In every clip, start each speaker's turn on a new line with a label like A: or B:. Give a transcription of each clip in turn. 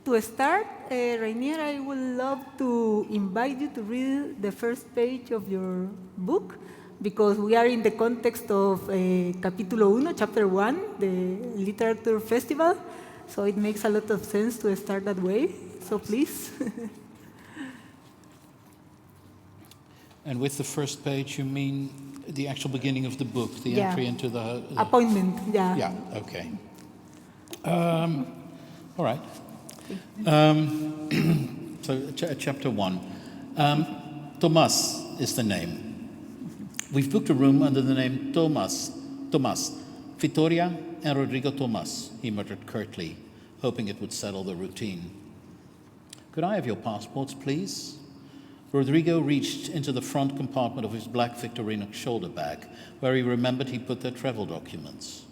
A: To start, Reinier, I would love to invite you to read the first page of your book, because we are in the context of Capítulo 1, Chapter 1, the Literature Festival, so it makes a lot of sense to start that way. So please.
B: And with the first page, you mean the actual beginning of the book, the entry into the...
A: Appointment, yeah.
B: Yeah, okay. All right. So, chapter 1. Tomás is the name. We've booked a room under the name Tomás, Victoria and Rodrigo Tomás, he muttered curtly, hoping it would settle the routine. Could I have your passports, please? Rodrigo reached into the front compartment of his black Victorinox shoulder bag, where he remembered he put their travel documents.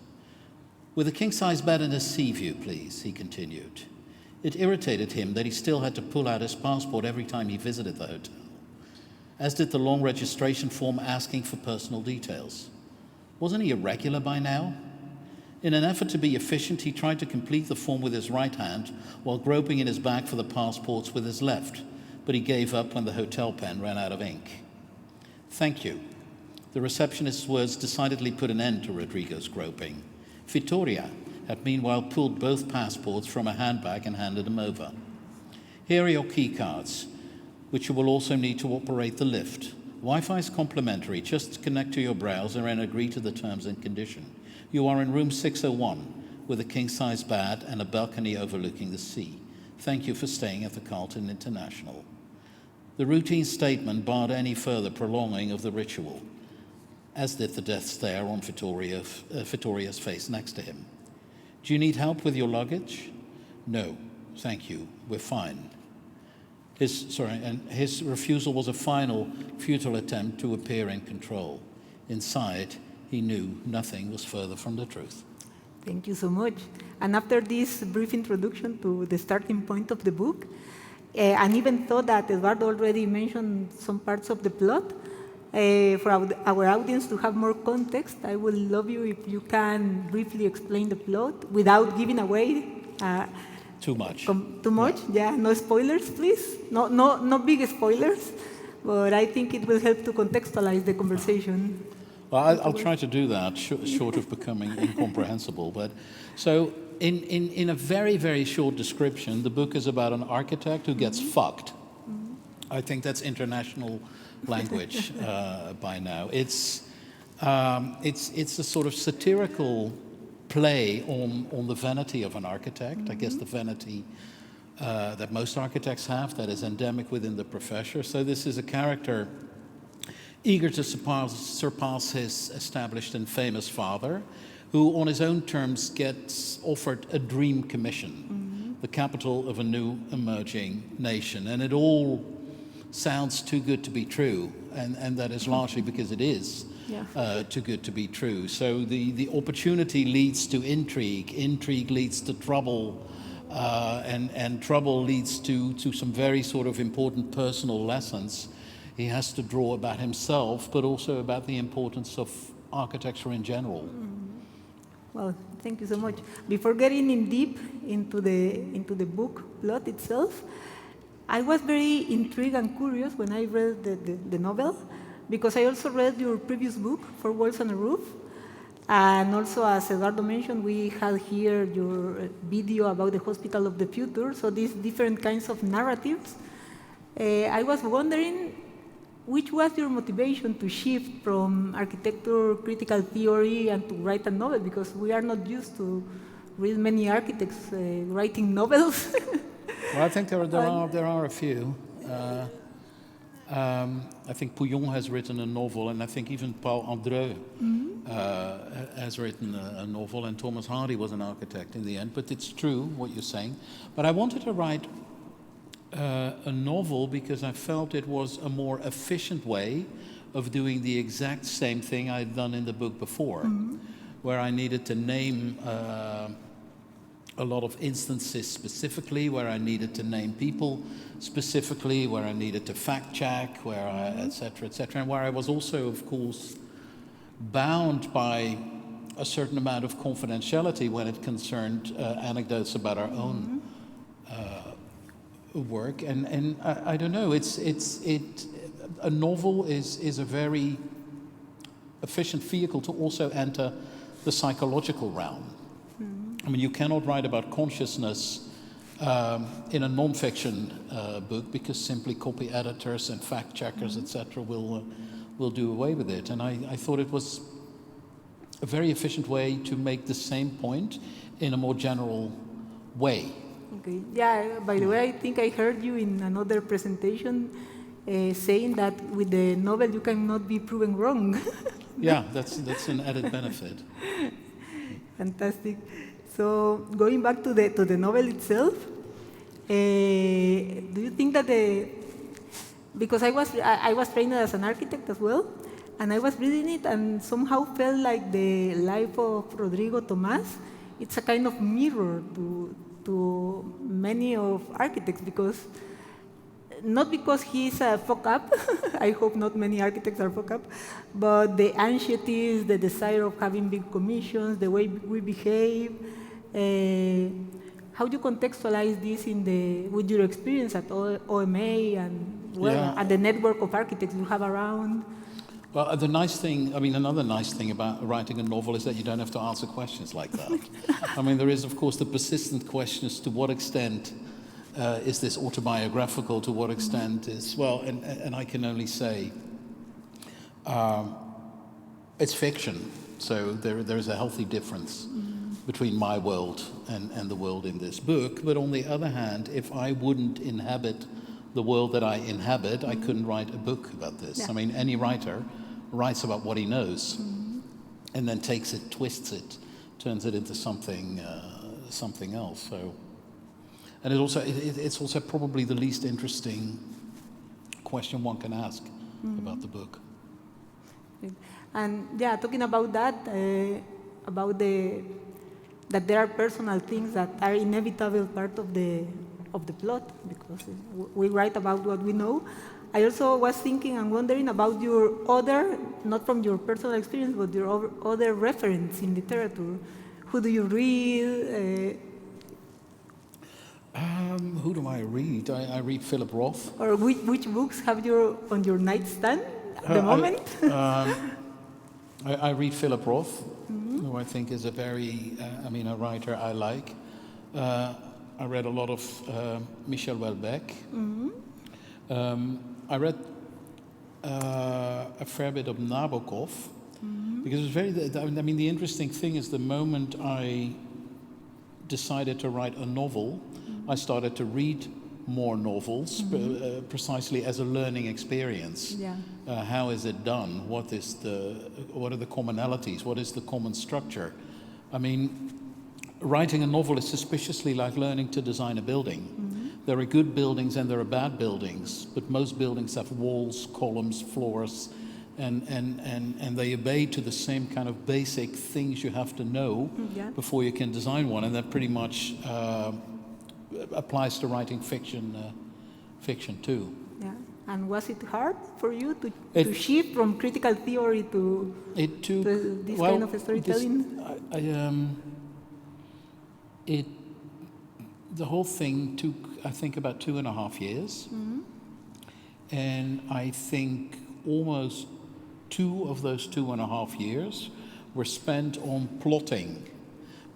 B: With a king-size bed and a sea view, please, he continued. It irritated him that he still had to pull out his passport every time he visited the hotel, as did the long registration form asking for personal details. Wasn't he irregular by now? In an effort to be efficient, he tried to complete the form with his right hand while groping in his bag for the passports with his left, but he gave up when the hotel pen ran out of ink. Thank you. The receptionist's words decidedly put an end to Rodrigo's groping. Victoria had meanwhile pulled both passports from a handbag and handed them over. Here are your key cards, which you will also need to operate the lift. Wi-Fi is complimentary. Just connect to your browser and agree to the terms and condition. You are in room 601 with a king-size bed and a balcony overlooking the sea. Thank you for staying at the Carlton International. The routine statement barred any further prolonging of the ritual, as did the death stare on Victoria's face next to him. Do you need help with your luggage? No, thank you, we're fine. His refusal was a final, futile attempt to appear in control. Inside, he knew nothing was further from the truth.
A: Thank you so much. And after this brief introduction to the starting point of the book, and even though that Eduardo already mentioned some parts of the plot, for our audience to have more context, I would love you if you can briefly explain the plot without giving away
B: too much.
A: Too much? Yeah, no spoilers, please. No big spoilers, but I think it will help to contextualize the conversation.
B: Well, I'll try to do that, short of becoming incomprehensible. But so, in a very, very short description, the book is about an architect who gets fucked. I think that's international language by now. It's a sort of satirical play on the vanity of an architect. I guess the vanity that most architects have, that is endemic within the profession. So this is a character eager to surpass his established and famous father, who on his own terms gets offered a dream commission, the capital of a new emerging nation. And it all sounds too good to be true, and that is largely because it is too good to be true. So the opportunity leads to intrigue leads to trouble, and trouble leads to some very sort of important personal lessons he has to draw about himself, but also about the importance of architecture in general.
A: Well, thank you so much. Before getting in deep into the book plot itself, I was very intrigued and curious when I read the novel, because I also read your previous book, Four Walls and a Roof, and also, as Eduardo mentioned, we had here your video about the Hospital of the Future, so these different kinds of narratives. I was wondering, which was your motivation to shift from architecture critical theory and to write a novel? Because we are not used to read many architects writing novels.
B: Well, I think there are a few. I think Pouillon has written a novel, and I think even Paul Andreu has written a novel, and Thomas Hardy was an architect in the end. But it's true what you're saying. But I wanted to write a novel because I felt it was a more efficient way of doing the exact same thing I'd done in the book before, where I needed to name a lot of instances specifically, where I needed to name people specifically, where I needed to fact check, et cetera, and where I was also, of course, bound by a certain amount of confidentiality when it concerned anecdotes about our own work, and I don't know. A novel is a very efficient vehicle to also enter the psychological realm. I mean, you cannot write about consciousness in a non-fiction book, because simply copy editors and fact checkers, etc., will do away with it. And I thought it was a very efficient way to make the same point in a more general way.
A: Okay. Yeah, by the way, I think I heard you in another presentation saying that with the novel you cannot be proven wrong.
B: Yeah, that's an added benefit.
A: Fantastic. So going back to the novel itself, do you think that because I was trained as an architect as well, and I was reading it and somehow felt like the life of Rodrigo Tomás, it's a kind of mirror to many of architects, because not because he's a fuck up, I hope not many architects are fuck up, but the anxieties, the desire of having big commissions, the way we behave. How do you contextualize this with your experience at OMA and the network of architects you have around?
B: Well, another nice thing about writing a novel is that you don't have to answer questions like that. I mean, there is, of course, the persistent question as to what extent is this autobiographical, to what extent is, and I can only say it's fiction, so there's a healthy difference between my world and the world in this book. But on the other hand, if I wouldn't inhabit the world that I inhabit, I couldn't write a book about this. Yeah. I mean, any writer writes about what he knows, and then takes it, twists it, turns it into something else. So, and it's also probably the least interesting question one can ask about the book.
A: And yeah, talking about that, that there are personal things that are inevitable part of the plot, because we write about what we know. I also was thinking and wondering about your other, not from your personal experience, but your other reference in literature. Who do you read?
B: Who do I read? I read Philip Roth.
A: Or which books have you on your nightstand at the moment?
B: I read Philip Roth, who I think is a a writer I like. I read a lot of Michel Houellebecq. I read a fair bit of Nabokov, because it was the interesting thing is the moment I decided to write a novel, I started to read more novels, precisely as a learning experience. Yeah. How is it done? What are the commonalities? What is the common structure? I mean, writing a novel is suspiciously like learning to design a building. There are good buildings and there are bad buildings, but most buildings have walls, columns, floors, and they obey to the same kind of basic things you have to know before you can design one, and that pretty much applies to writing fiction too. Yeah.
A: And was it hard for you to shift from critical theory to this kind of storytelling?
B: The whole thing took, I think, about 2.5 years. And I think almost 2 of those 2.5 years were spent on plotting,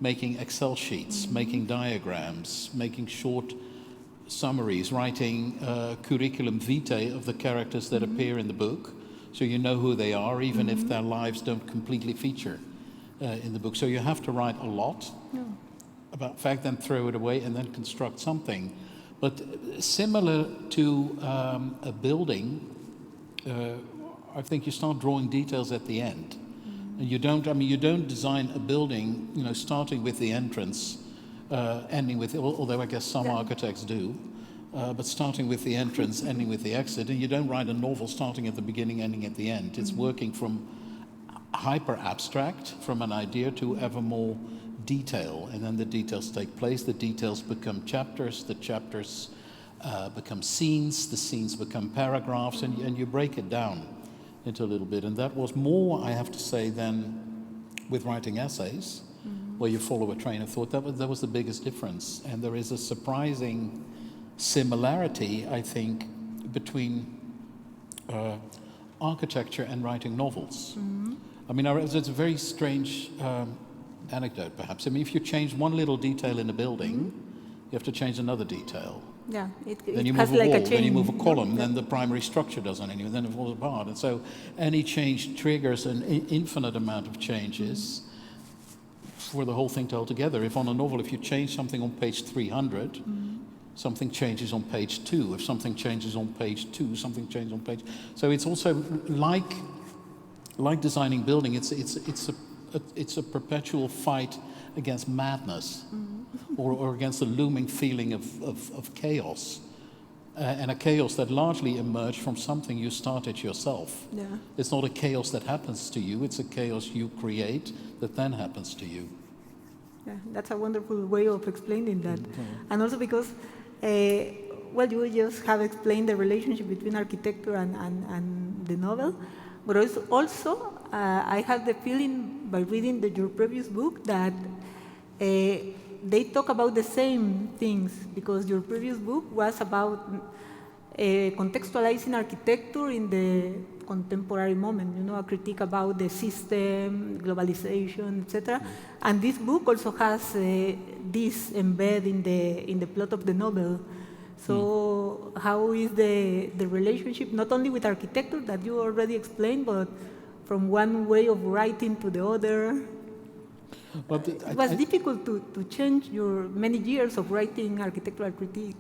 B: making Excel sheets, making diagrams, making short summaries, writing curriculum vitae of the characters that appear in the book, so you know who they are, even if their lives don't completely feature in the book. So you have to write a lot about fact, then throw it away, and then construct something. But similar to a building, I think you start drawing details at the end. And you don't design a building, starting with the entrance, ending with, although I guess some architects do, but starting with the entrance, ending with the exit. And you don't write a novel starting at the beginning, ending at the end. It's working from hyper abstract, from an idea, to ever more detail, and then the details take place. The details become chapters, the chapters become scenes, the scenes become paragraphs, and you break it down into a little bit. And that was more, I have to say, than with writing essays, where you follow a train of thought. That was the biggest difference. And there is a surprising similarity, I think, between architecture and writing novels. I mean, it's a very strange anecdote, perhaps. I mean, if you change one little detail in a building, you have to change another detail.
A: Yeah,
B: Then you
A: has
B: move a
A: like
B: wall,
A: a chain.
B: then you move a column,
A: Yeah.
B: then the primary structure doesn't anymore, then it falls apart. And so any change triggers an infinite amount of changes for the whole thing to hold together. If on a novel, if you change something on page 300, something changes on page 2. If something changes on page 2, something changes on page... So it's also like designing building, it's a perpetual fight against madness. Or against the looming feeling of chaos, and a chaos that largely emerged from something you started yourself.
A: Yeah.
B: It's not a chaos that happens to you, it's a chaos you create that then happens to you.
A: Yeah, that's a wonderful way of explaining that. And also because, well, you just have explained the relationship between architecture and the novel, but also I have the feeling by reading your previous book that they talk about the same things, because your previous book was about contextualizing architecture in the contemporary moment, you know, a critique about the system, globalization, etc. And this book also has this embedded in the plot of the novel. So how is the relationship, not only with architecture that you already explained, but from one way of writing to the other?
B: Well,
A: It was difficult to change your many years of writing architectural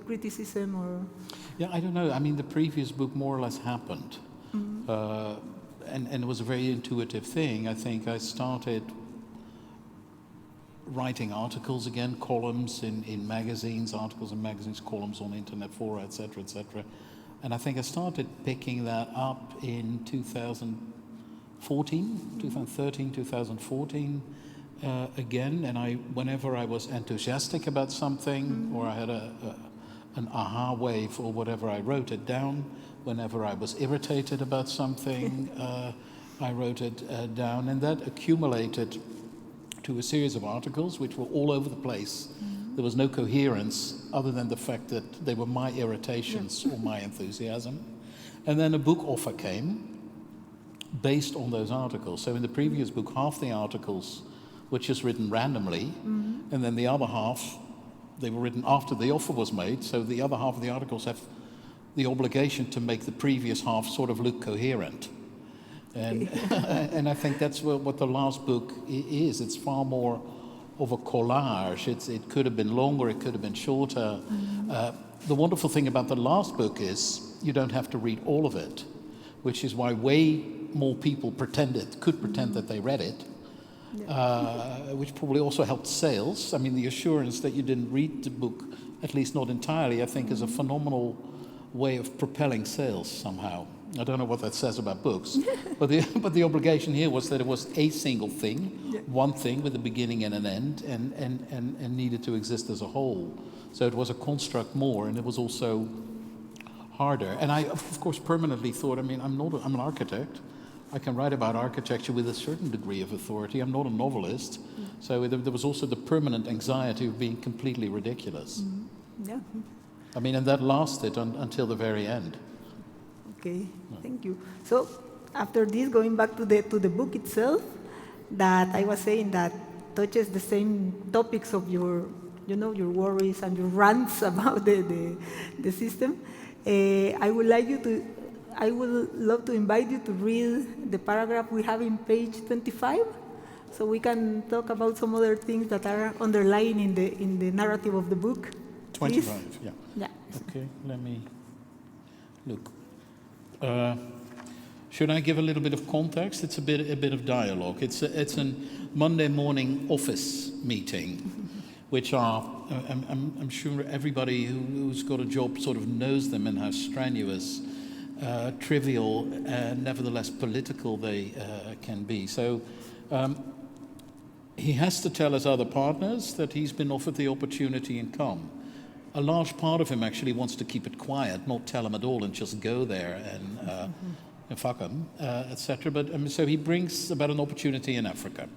A: criticism, or...
B: Yeah, I don't know. I mean, the previous book more or less happened. And it was a very intuitive thing. I think I started writing articles again, columns in magazines, articles in magazines, columns on internet fora, etc., etc. And I think I started picking that up in 2013, 2014, again. And whenever I was enthusiastic about something, or I had an aha wave or whatever, I wrote it down. Whenever I was irritated about something, I wrote it down, and that accumulated to a series of articles which were all over the place. There was no coherence other than the fact that they were my irritations or my enthusiasm. And then a book offer came based on those articles. So in the previous book, half the articles were just written randomly, and then the other half, they were written after the offer was made, so the other half of the articles have the obligation to make the previous half sort of look coherent. And, and I think that's what the last book is. It's far more of a collage. It could have been longer, it could have been shorter. The wonderful thing about the last book is you don't have to read all of it, which is why way more people could pretend that they read it, which probably also helped sales. I mean, the assurance that you didn't read the book, at least not entirely, I think is a phenomenal way of propelling sales somehow. I don't know what that says about books, but the obligation here was that it was a single thing, one thing with a beginning and an end, and needed to exist as a whole. So it was a construct more, and it was also harder. And I, of course, permanently thought, I mean, I'm an architect. I can write about architecture with a certain degree of authority. I'm not a novelist. So there was also the permanent anxiety of being completely ridiculous.
A: Yeah.
B: I mean, and that lasted until the very end.
A: Okay, thank you. So after this, going back to the book itself, that I was saying that touches the same topics of your worries and your rants about the system. I would love to invite you to read the paragraph we have in page 25, so we can talk about some other things that are underlying in the narrative of the book.
B: 25,
A: Please?
B: yeah. Okay, let me look. Should I give a little bit of context? It's a bit of dialogue. It's a Monday morning office meeting, which are, I'm sure everybody who's got a job sort of knows them and how strenuous, trivial, and nevertheless political they can be. So he has to tell his other partners that he's been offered the opportunity and come. A large part of him actually wants to keep it quiet, not tell them at all, and just go there and fuck them, etc. But so he brings about an opportunity in Africa.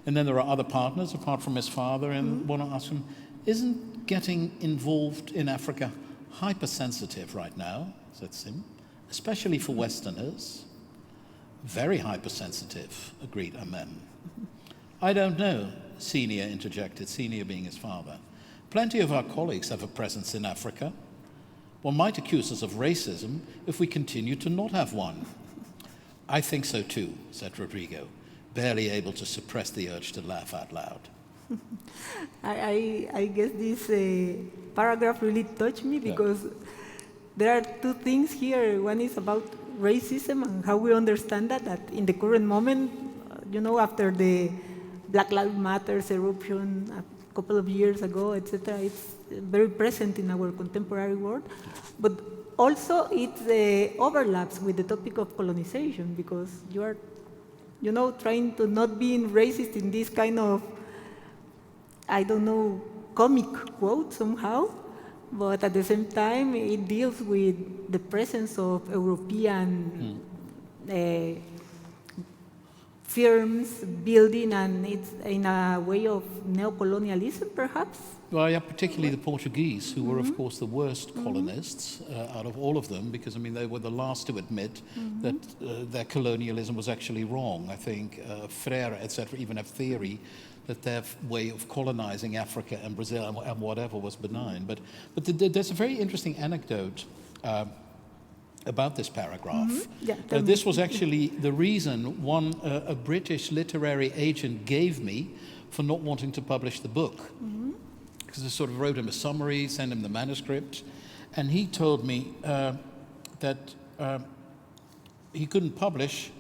B: And then there are other partners, apart from his father, and want to ask him, isn't getting involved in Africa hypersensitive right now, said Sim, especially for Westerners. Very hypersensitive, agreed Amem. I don't know, Senior interjected, Senior being his father. Plenty of our colleagues have a presence in Africa. One might accuse us of racism if we continue to not have one. I think so too, said Rodrigo, barely able to suppress the urge to laugh out loud.
A: I guess this paragraph really touched me because there are two things here. One is about racism and how we understand that in the current moment, after the Black Lives Matter eruption a couple of years ago, etc., it's very present in our contemporary world. But also it overlaps with the topic of colonization because you are, trying to not be racist in this kind of, comic quote somehow, but at the same time it deals with the presence of European firms building, and it's in a way of neocolonialism perhaps.
B: Well, yeah, particularly the Portuguese, who were, of course, the worst colonists out of all of them, because, they were the last to admit that their colonialism was actually wrong. I think Freire, etc., even have theory that their way of colonizing Africa and Brazil and whatever was benign. But there's a very interesting anecdote about this paragraph. This was actually the reason a British literary agent gave me for not wanting to publish the book. Because I sort of wrote him a summary, sent him the manuscript, and he told me that he couldn't publish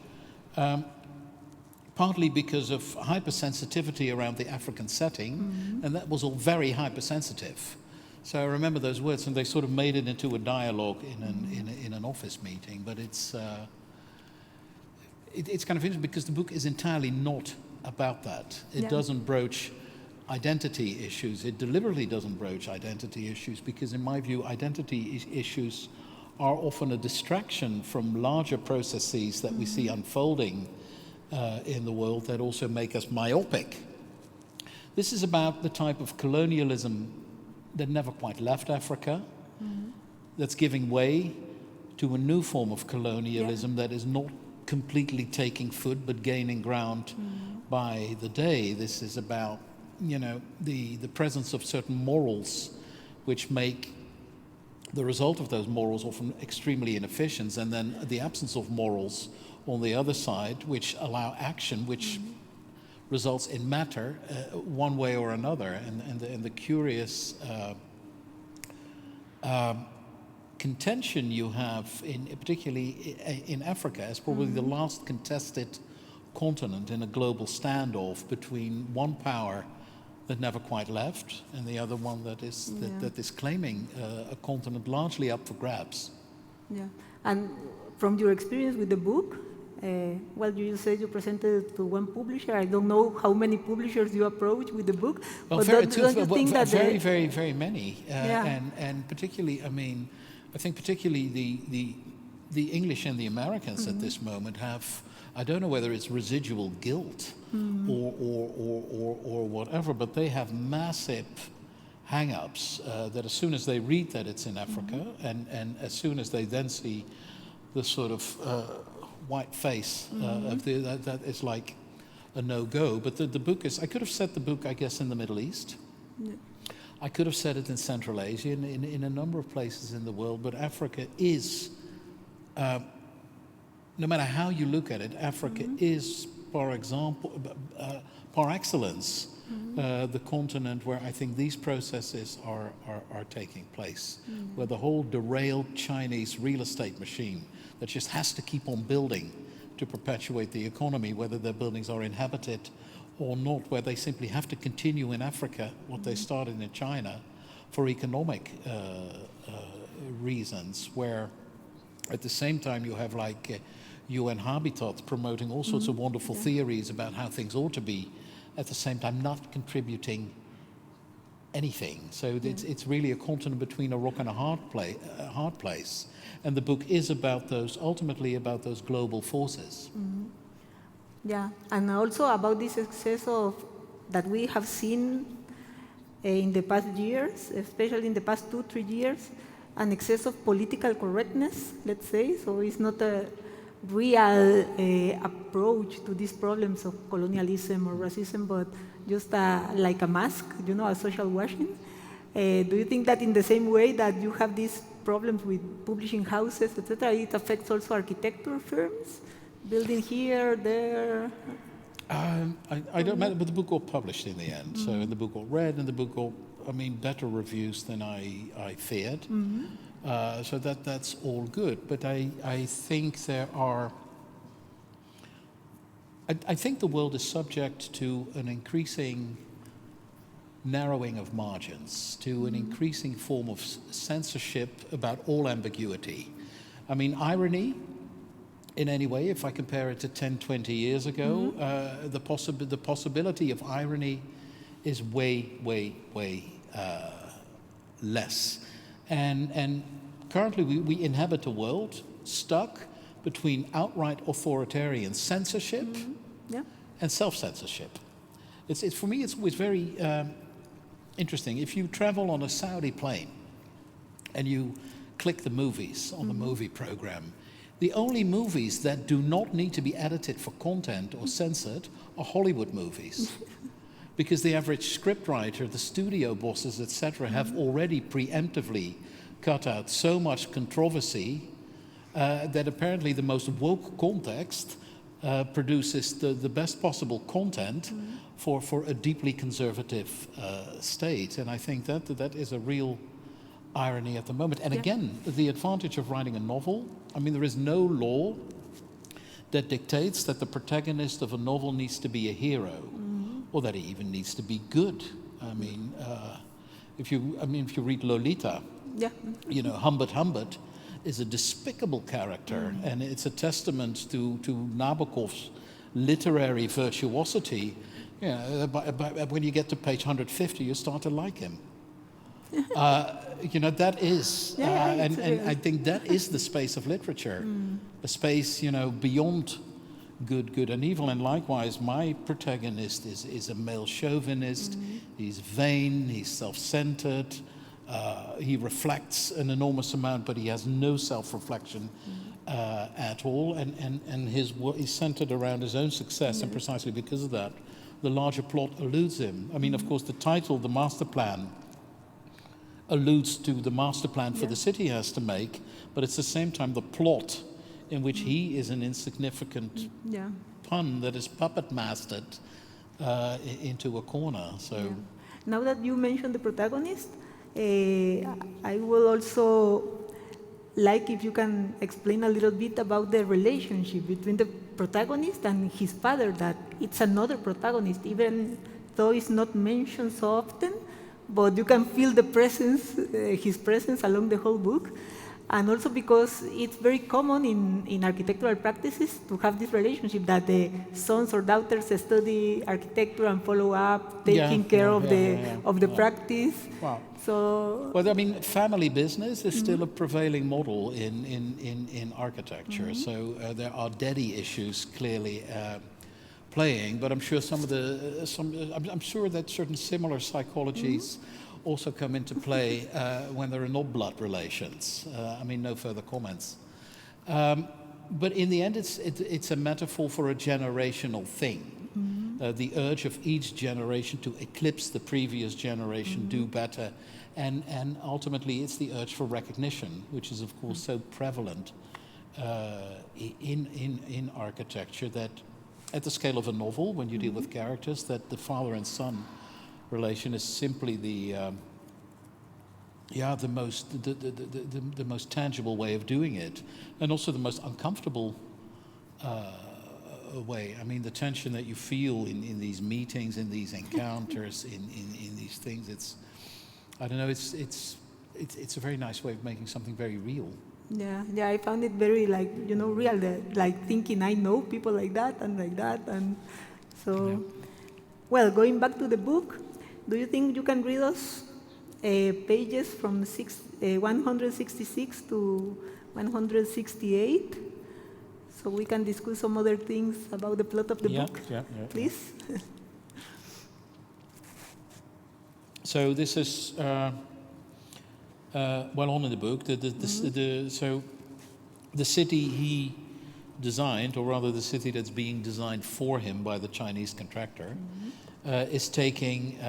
B: partly because of hypersensitivity around the African setting, and that was all very hypersensitive. So I remember those words, and they sort of made it into a dialogue in an office meeting. But it's kind of interesting because the book is entirely not about that. It doesn't broach identity issues. It deliberately doesn't broach identity issues because, in my view, identity issues are often a distraction from larger processes that we see unfolding in the world that also make us myopic. This is about the type of colonialism that never quite left Africa, that's giving way to a new form of colonialism that is not completely taking foot but gaining ground by the day. This is about, the presence of certain morals which make the result of those morals often extremely inefficient, and then the absence of morals on the other side which allow action which results in matter one way or another. And the curious contention you have, particularly in Africa, as probably the last contested continent in a global standoff between one power that never quite left and the other one that is claiming a continent largely up for grabs.
A: Yeah, and from your experience with the book, you said you presented it to one publisher. I don't know how many publishers you approached with the book.
B: Well,
A: but
B: very,
A: don't you think that
B: very, very, very many. And particularly, I think particularly the English and the Americans at this moment have, I don't know whether it's residual guilt or whatever, but they have massive hang-ups that as soon as they read that it's in Africa, and as soon as they then see the sort of white face of that is like a no-go. But the book is, I could have set the book, I guess, in the Middle East. I could have set it in Central Asia, in a number of places in the world, but Africa is, no matter how you look at it, Africa is, for example, par excellence, the continent where I think these processes are taking place, where the whole derailed Chinese real estate machine that just has to keep on building to perpetuate the economy, whether their buildings are inhabited or not, where they simply have to continue in Africa what they started in China for economic reasons, where at the same time you have like UN Habitat promoting all sorts of wonderful theories about how things ought to be, at the same time not contributing anything. So it's really a continent between a rock and a hard place. And the book is about ultimately about those global forces. Yeah,
A: and also about this success that we have seen in the past years, especially in the past 2-3 years, an excess of political correctness, let's say. So it's not a real approach to these problems of colonialism or racism, but just like a mask, a social washing. Do you think that in the same way that you have these problems with publishing houses, etc., it affects also architecture firms, building here, there?
B: I don't matter, but the book got published in the end. So the book got read, and the book got, better reviews than I feared. So that's all good. But I think there are. I think the world is subject to an increasing narrowing of margins, to an increasing form of censorship about all ambiguity. Irony, in any way, if I compare it to 10, 20 years ago, the possibility of irony is way less. And currently we inhabit a world stuck between outright authoritarian censorship and self-censorship. It's for me, it's always very interesting. If you travel on a Saudi plane and you click the movies on the movie program, the only movies that do not need to be edited for content or censored are Hollywood movies. Because the average scriptwriter, the studio bosses, etc., have already preemptively cut out so much controversy that apparently the most woke context produces the best possible content for a deeply conservative state. And I think that is a real irony at the moment. And again, the advantage of writing a novel, there is no law that dictates that the protagonist of a novel needs to be a hero, or that he even needs to be good. If you read Lolita, Humbert is a despicable character, and it's a testament to Nabokov's literary virtuosity. When you get to page 150, you start to like him. That is, and I think that is the space of literature, a space, beyond good and evil. And likewise, my protagonist is a male chauvinist. He's vain, he's self-centered, he reflects an enormous amount, but he has no self-reflection at all. And he's centered around his own success, and precisely because of that, the larger plot eludes him. Of course, the title, The Master Plan, alludes to the master plan for the city he has to make, but it's at the same time the plot in which he is an insignificant pawn that is puppet mastered into a corner. So
A: now that you mentioned the protagonist, I will also like if you can explain a little bit about the relationship between the protagonist and his father, that it's another protagonist, even though it's not mentioned so often, but you can feel the presence, his presence along the whole book. And also because it's very common in architectural practices to have this relationship that the sons or daughters study architecture and follow up, taking care of the practice.
B: Wow.
A: So,
B: family business is still a prevailing model in architecture. So there are daddy issues clearly playing, but I'm sure I'm sure that certain similar psychologies also come into play when there are no blood relations. No further comments. But in the end, it's a metaphor for a generational thing. The urge of each generation to eclipse the previous generation, do better, and ultimately it's the urge for recognition, which is of course so prevalent in architecture, that at the scale of a novel, when you deal with characters, that the father and son relation is simply the most tangible way of doing it, and also the most uncomfortable way. The tension that you feel in these meetings, in these encounters, in these things. It's a very nice way of making something very real.
A: Yeah, I found it very real. Like thinking I know people like that, and so. Well, going back to the book, do you think you can read us pages from 166 to 168, so we can discuss some other things about the plot of the book?
B: Yeah.
A: Please.
B: So this is well on in the book. So the city he designed, or rather the city that's being designed for him by the Chinese contractor, is taking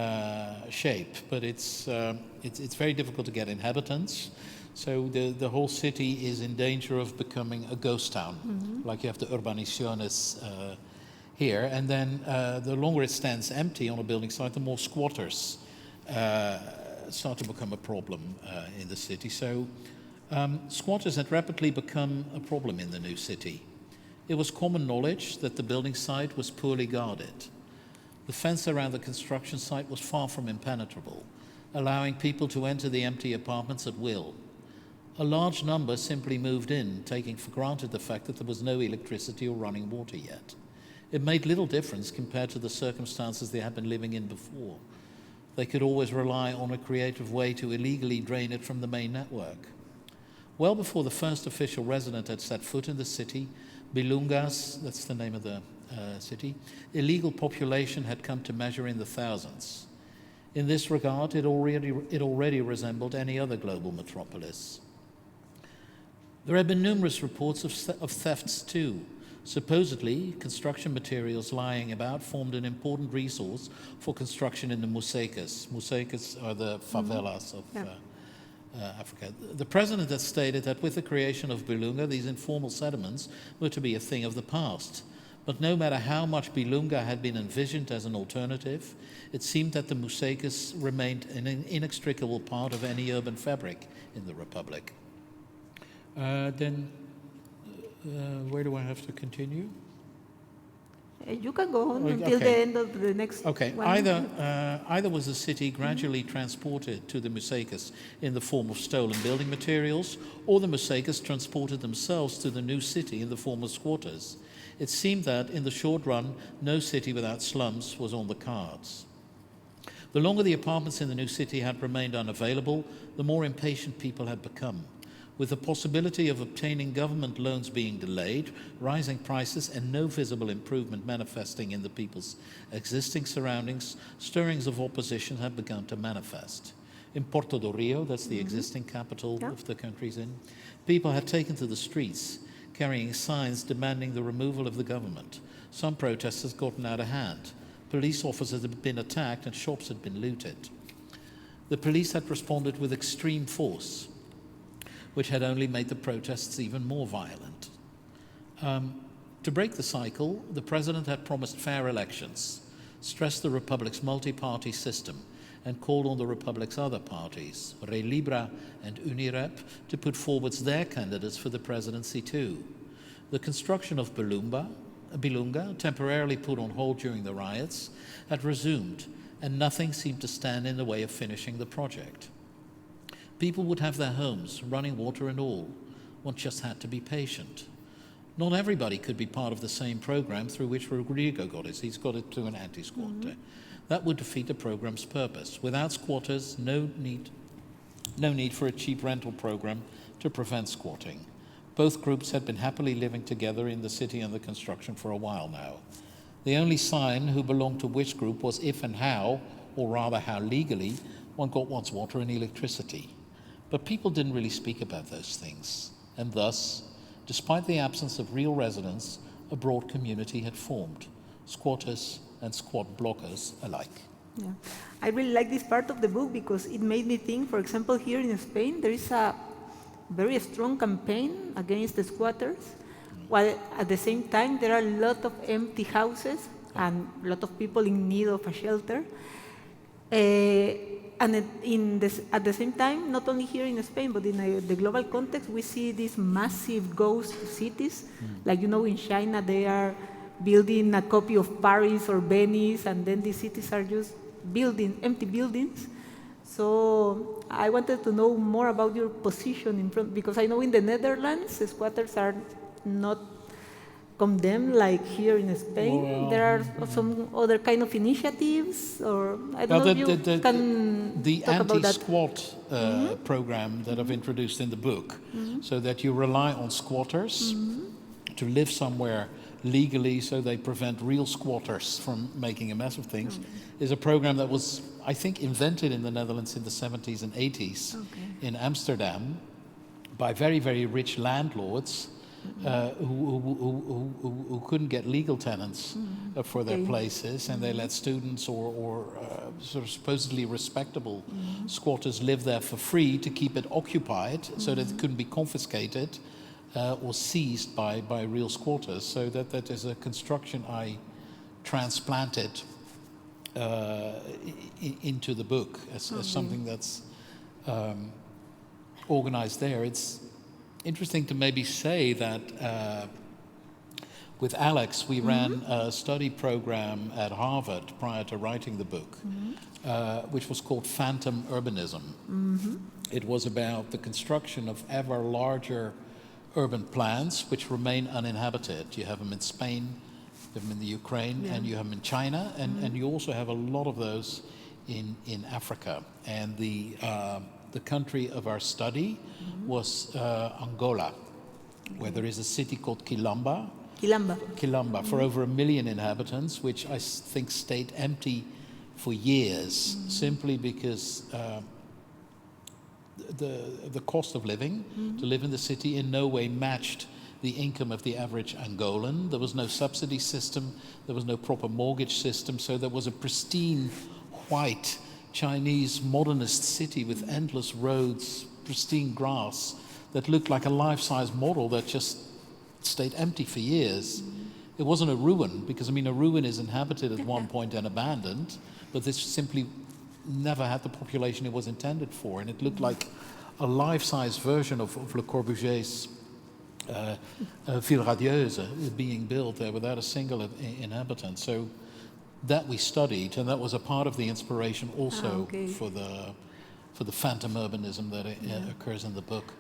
B: shape, but it's very difficult to get inhabitants. So the whole city is in danger of becoming a ghost town, like you have the urbanizaciones here. And then the longer it stands empty on a building site, the more squatters start to become a problem in the city. So squatters had rapidly become a problem in the new city. It was common knowledge that the building site was poorly guarded. The fence around the construction site was far from impenetrable, allowing people to enter the empty apartments at will. A large number simply moved in, taking for granted the fact that there was no electricity or running water yet. It made little difference compared to the circumstances they had been living in before. They could always rely on a creative way to illegally drain it from the main network. Well before the first official resident had set foot in the city, Bilunga's, that's the name of the city, illegal population had come to measure in the thousands. In this regard, it already resembled any other global metropolis. There have been numerous reports of thefts too. Supposedly, construction materials lying about formed an important resource for construction in the museicas. Museicas are the favelas of Africa. The president had stated that with the creation of Bilunga, these informal settlements were to be a thing of the past. But no matter how much Bilunga had been envisioned as an alternative, it seemed that the museicas remained an inextricable part of any urban fabric in the Republic. Where do I have to continue?
A: You can go on until the end of the next one.
B: Either was the city gradually transported to the museicas in the form of stolen building materials, or the museicas transported themselves to the new city in the form of squatters. It seemed that, in the short run, no city without slums was on the cards. The longer the apartments in the new city had remained unavailable, the more impatient people had become. With the possibility of obtaining government loans being delayed, rising prices, and no visible improvement manifesting in the people's existing surroundings, stirrings of opposition had begun to manifest. In Porto do Rio, that's the existing capital of the country's in, people had taken to the streets, carrying signs demanding the removal of the government. Some protests had gotten out of hand. Police officers had been attacked and shops had been looted. The police had responded with extreme force, which had only made the protests even more violent. To break the cycle, the president had promised fair elections, stressed the Republic's multi-party system, and called on the Republic's other parties, Relibra and Unirep, to put forward their candidates for the presidency too. The construction of Bilunga, temporarily put on hold during the riots, had resumed, and nothing seemed to stand in the way of finishing the project. People would have their homes, running water and all. One just had to be patient. Not everybody could be part of the same program through which Rodrigo got it. He's got it through an anti-squatter. That would defeat the program's purpose. Without squatters, no need for a cheap rental program to prevent squatting. Both groups had been happily living together in the city under construction for a while now. The only sign who belonged to which group was if and how, or rather how legally, one got one's water and electricity. But people didn't really speak about those things. And thus, despite the absence of real residents, a broad community had formed, squatters and squat blockers alike.
A: Yeah. I really like this part of the book because it made me think, for example, here in Spain, there is a very strong campaign against the squatters, while at the same time there are a lot of empty houses and a lot of people in need of a shelter. And at the same time, not only here in Spain, but in the global context, we see these massive ghost cities. Like, in China, they are building a copy of Paris or Venice, and then these cities are just empty buildings. So I wanted to know more about your position in front, because I know in the Netherlands, the squatters are not condemned like here in Spain. Well, there are some other kind of initiatives, or I don't know if you can
B: the
A: talk about that.
B: anti-squat program that I've introduced in the book, so that you rely on squatters to live somewhere legally so they prevent real squatters from making a mess of things, is a program that was, I think, invented in the Netherlands in the 70s and 80s in Amsterdam by very, very rich landlords who couldn't get legal tenants for their places, and they let students or sort of supposedly respectable squatters live there for free to keep it occupied so that it couldn't be confiscated or seized by real squatters. So that is a construction I transplanted into the book as something that's organized there. It's interesting to maybe say that with Alex, we ran a study program at Harvard prior to writing the book, which was called Phantom Urbanism. It was about the construction of ever larger urban plans which remain uninhabited. You have them in Spain, you have them in the Ukraine, and you have them in China, and you also have a lot of those in Africa. And the country of our study was Angola, where there is a city called Quilamba, for over 1 million inhabitants, which I think stayed empty for years, simply because the cost of living, to live in the city, in no way matched the income of the average Angolan. There was no subsidy system, there was no proper mortgage system, so there was a pristine, white, Chinese modernist city with endless roads, pristine grass, that looked like a life-size model that just stayed empty for years. It wasn't a ruin, because, I mean, a ruin is inhabited at one point and abandoned, but this simply never had the population it was intended for, and it looked like a life-size version of Le Corbusier's Ville Radieuse being built there without a single inhabitant. So that we studied, and that was a part of the inspiration also for the phantom urbanism that occurs in the book.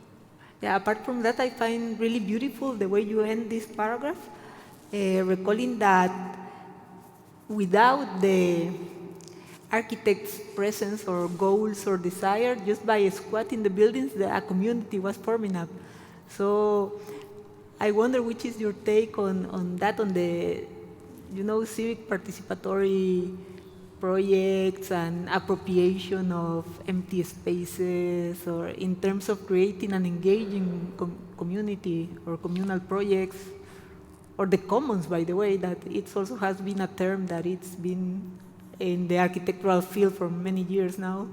A: Yeah, apart from that, I find really beautiful the way you end this paragraph, recalling that without the architect's presence or goals or desire, just by squatting the buildings, a community was forming up. So I wonder which is your take on that, on the, civic participatory projects and appropriation of empty spaces, or in terms of creating an engaging community or communal projects, or the commons, by the way, that it also has been a term that it's been in the architectural field for many years now.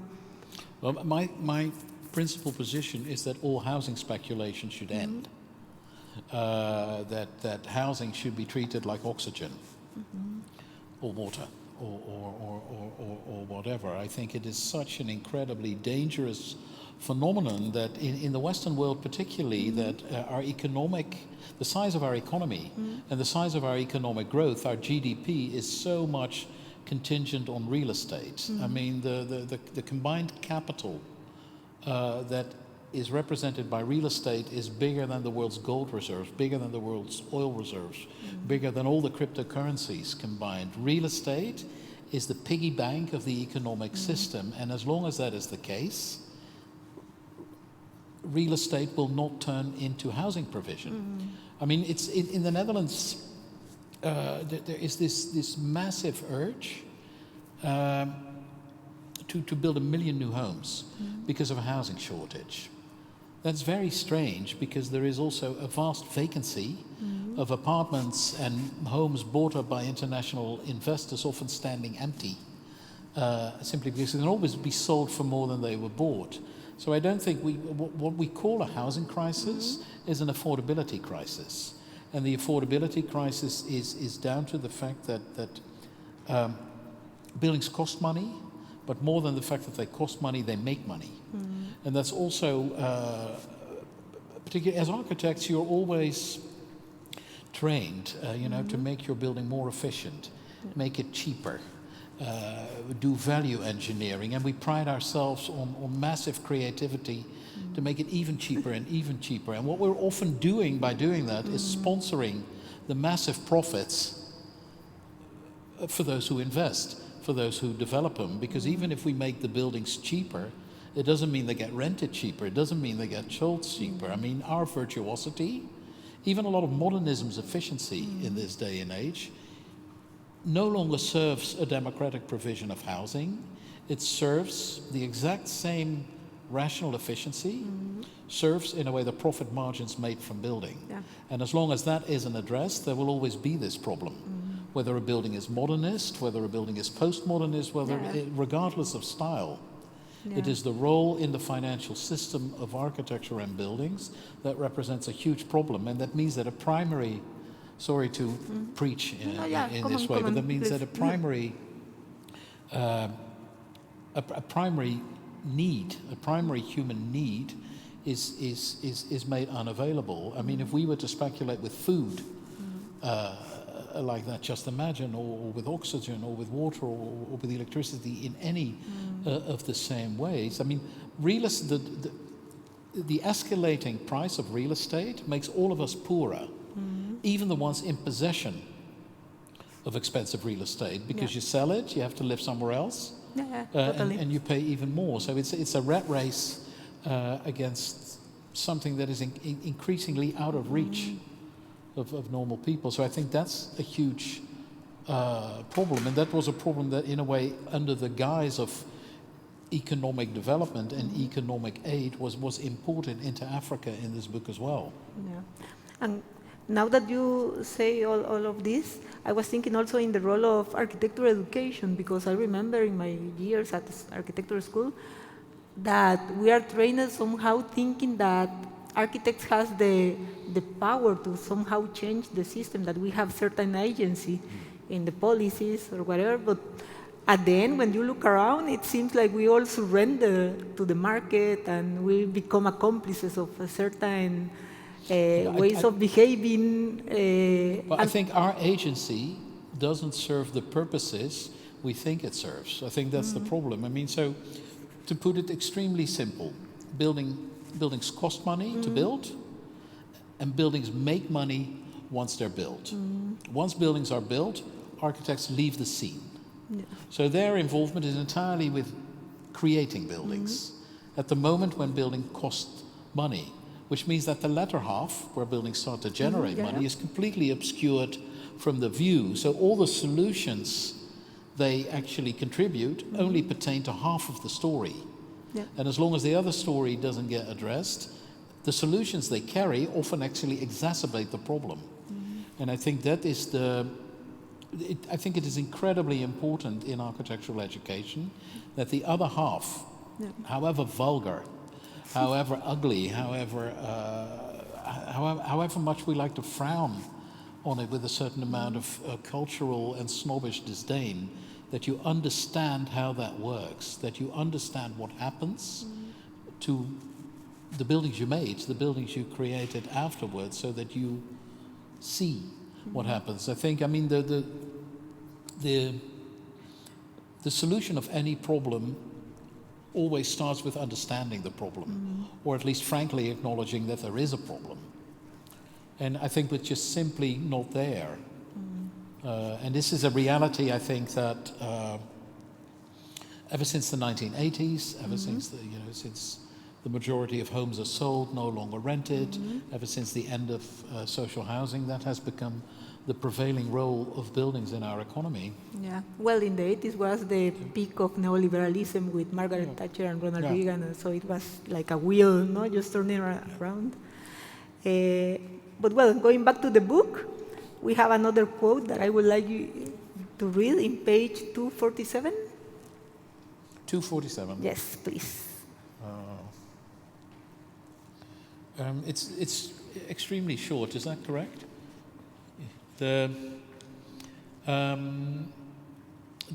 B: Well, my principal position is that all housing speculation should end. That housing should be treated like oxygen or water or whatever. I think it is such an incredibly dangerous phenomenon that in the Western world particularly, that the size of our economy and the size of our economic growth, our GDP, is so much contingent on real estate. I mean, the combined capital that is represented by real estate is bigger than the world's gold reserves, bigger than the world's oil reserves, bigger than all the cryptocurrencies combined. Real estate is the piggy bank of the economic system, and as long as that is the case, real estate will not turn into housing provision. I mean, it's in the Netherlands, there is this massive urge to build 1 million new homes because of a housing shortage. That's very strange, because there is also a vast vacancy of apartments and homes bought up by international investors, often standing empty, simply because they can always be sold for more than they were bought. So I don't think what we call a housing crisis is an affordability crisis. And the affordability crisis is down to the fact that buildings cost money, but more than the fact that they cost money, they make money. And that's also, particularly as architects, you're always trained, to make your building more efficient, make it cheaper, do value engineering, and we pride ourselves on massive creativity to make it even cheaper and even cheaper. And what we're often doing by doing that is sponsoring the massive profits for those who invest, for those who develop them, because even if we make the buildings cheaper, it doesn't mean they get rented cheaper, it doesn't mean they get sold cheaper. I mean, our virtuosity even a lot of modernism's efficiency in this day and age no longer serves a democratic provision of housing. It serves the exact same rational efficiency, serves in a way the profit margins made from building.
A: Yeah.
B: And as long as that isn't addressed, there will always be this problem. Whether a building is modernist, whether a building is postmodernist, regardless of style.
A: Yeah.
B: It is the role in the financial system of architecture and buildings that represents a huge problem. And that means that a primary, sorry to preach in this way, but that means that a primary, a primary need, a primary human need is made unavailable. I mean, if we were to speculate with food like that, just imagine, or with oxygen, or with water, or with electricity in any of the same ways. I mean, the escalating price of real estate makes all of us poorer, even the ones in possession of expensive real estate, because you sell it, you have to live somewhere else.
A: Totally.
B: And you pay even more. So it's a rat race against something that is increasingly out of reach of normal people. So I think that's a huge problem. And that was a problem that, in a way, under the guise of economic development and economic aid, was imported into Africa in this book as well.
A: Yeah. And now that you say all of this, I was thinking also in the role of architecture education, because I remember in my years at architecture school that we are trained somehow thinking that architects has the power to somehow change the system, that we have certain agency in the policies or whatever, but at the end, when you look around, it seems like we all surrender to the market and we become accomplices of a certain ways of behaving.
B: But I think our agency doesn't serve the purposes we think it serves. I think that's the problem. I mean, so to put it extremely simple, buildings cost money to build, and buildings make money once they're built. Once buildings are built, architects leave the scene.
A: Yeah.
B: So their involvement is entirely with creating buildings at the moment when building costs money, which means that the latter half, where buildings start to generate money, is completely obscured from the view. So all the solutions they actually contribute only pertain to half of the story.
A: Yeah.
B: And as long as the other story doesn't get addressed, the solutions they carry often actually exacerbate the problem. And I think that is I think it is incredibly important in architectural education that the other half, however vulgar, however ugly, however much we like to frown on it with a certain amount of cultural and snobbish disdain, that you understand how that works, that you understand what happens to the buildings you made, the buildings you created afterwards, so that you see what happens. I think, I mean, the solution of any problem always starts with understanding the problem, or at least frankly acknowledging that there is a problem. And I think we're just simply not there. And this is a reality, I think, that ever since the 1980s, ever since since the majority of homes are sold, no longer rented, ever since the end of social housing, that has become the prevailing role of buildings in our economy.
A: Yeah. Well, in the 80s was the peak of neoliberalism with Margaret Thatcher and Ronald Reagan, and so it was like a wheel, no, just turning around. But well, going back to the book, we have another quote that I would like you to read in page 247.
B: 247.
A: Yes, please.
B: It's extremely short, is that correct? The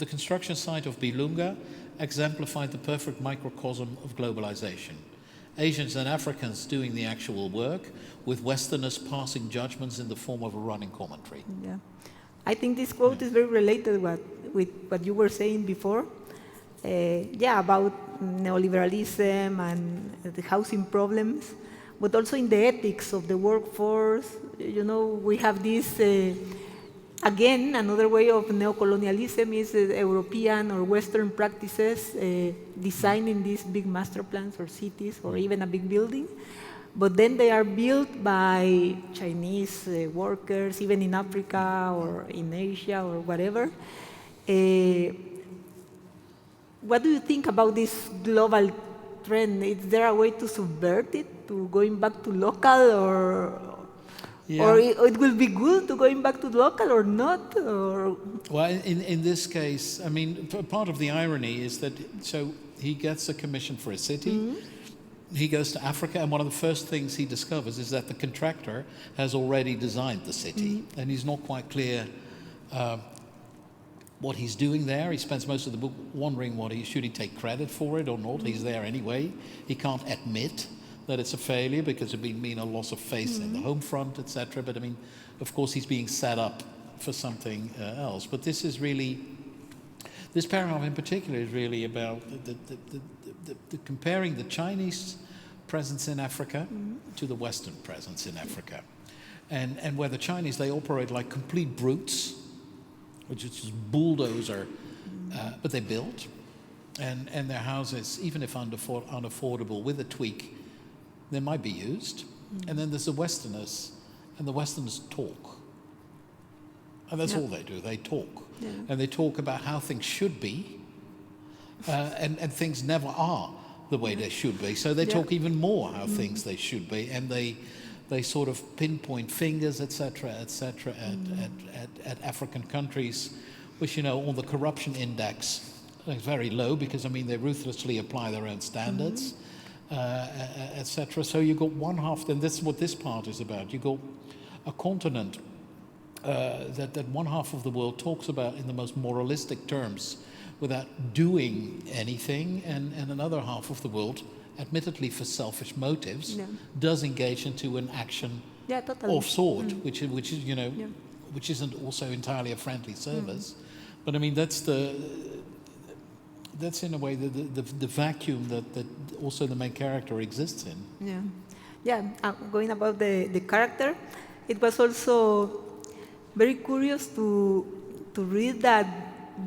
B: construction site of Bilunga exemplified the perfect microcosm of globalization. Asians and Africans doing the actual work, with Westerners passing judgments in the form of a running commentary.
A: Yeah, I think this quote is very related with what you were saying before. About neoliberalism and the housing problems, but also in the ethics of the workforce. You know, we have this, again, another way of neocolonialism is European or Western practices designing these big master plans or cities or even a big building. but then they are built by Chinese workers, even in Africa or in Asia or whatever. What do you think about this global trend? Is there a way to subvert it, to going back to local, or it will be good to going back to local or not? Or?
B: Well, in this case, I mean, part of the irony is that, so he gets a commission for a city, he goes to Africa, and one of the first things he discovers is that the contractor has already designed the city, and he's not quite clear what he's doing there. He spends most of the book wondering should he take credit for it or not. He's there anyway. He can't admit that it's a failure because it would mean a loss of faith in the home front, etc. But I mean, of course, he's being set up for something else. But this paragraph in particular is really about the comparing the Chinese presence in Africa to the Western presence in Africa. And where the Chinese, they operate like complete brutes, which is just bulldozer, but they build. And their houses, even if unaffordable, with a tweak, they might be used. And then there's the Westerners, and the Westerners talk. And that's all they do, they talk. Yeah. And they talk about how things should be, and things never are the way they should be. So they talk even more how things they should be, and they sort of pinpoint fingers, etc., at African countries, which, you know, on the corruption index is very low because, I mean, they ruthlessly apply their own standards, etc. So you got one half, and this is what this part is about. You got a continent that one half of the world talks about in the most moralistic terms without doing anything, and another half of the world, admittedly for selfish motives, does engage into an action of sort, which is you know, which isn't also entirely a friendly service. But I mean, that's in a way the vacuum that also the main character exists in.
A: Going about the character, it was also very curious to read that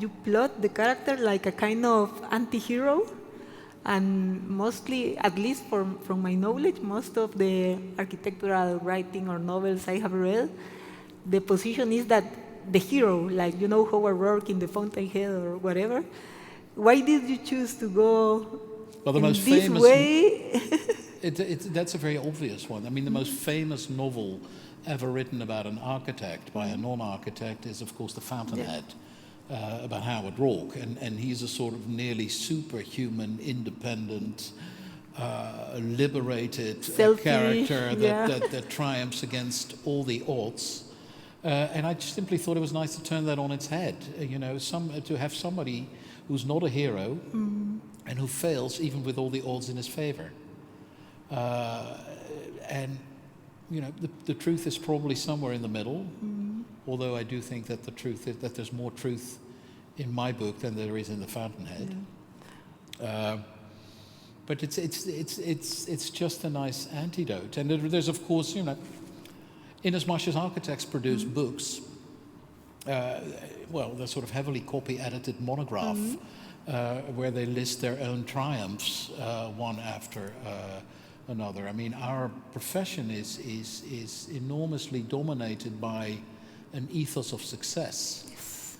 A: you plot the character like a kind of anti-hero. And mostly, at least from my knowledge, most of the architectural writing or novels I have read, the position is that the hero, like, you know, Howard Rourke in The Fountainhead or whatever. Why did you choose to go
B: the most
A: this
B: famous
A: way?
B: That's a very obvious one. I mean, the most famous novel ever written about an architect by a non-architect is, of course, The Fountainhead. About Howard Rourke, and he's a sort of nearly superhuman, independent, liberated character that triumphs against all the odds. And I just simply thought it was nice to turn that on its head. You know, to have somebody who's not a hero and who fails even with all the odds in his favor. And you know, the truth is probably somewhere in the middle. Although I do think that the truth is that there's more truth in my book than there is in The Fountainhead. But it's just a nice antidote. And there's, of course, you know, in as much as architects produce books, they're sort of heavily copy-edited monograph where they list their own triumphs one after another. I mean, our profession is enormously dominated by an ethos of success,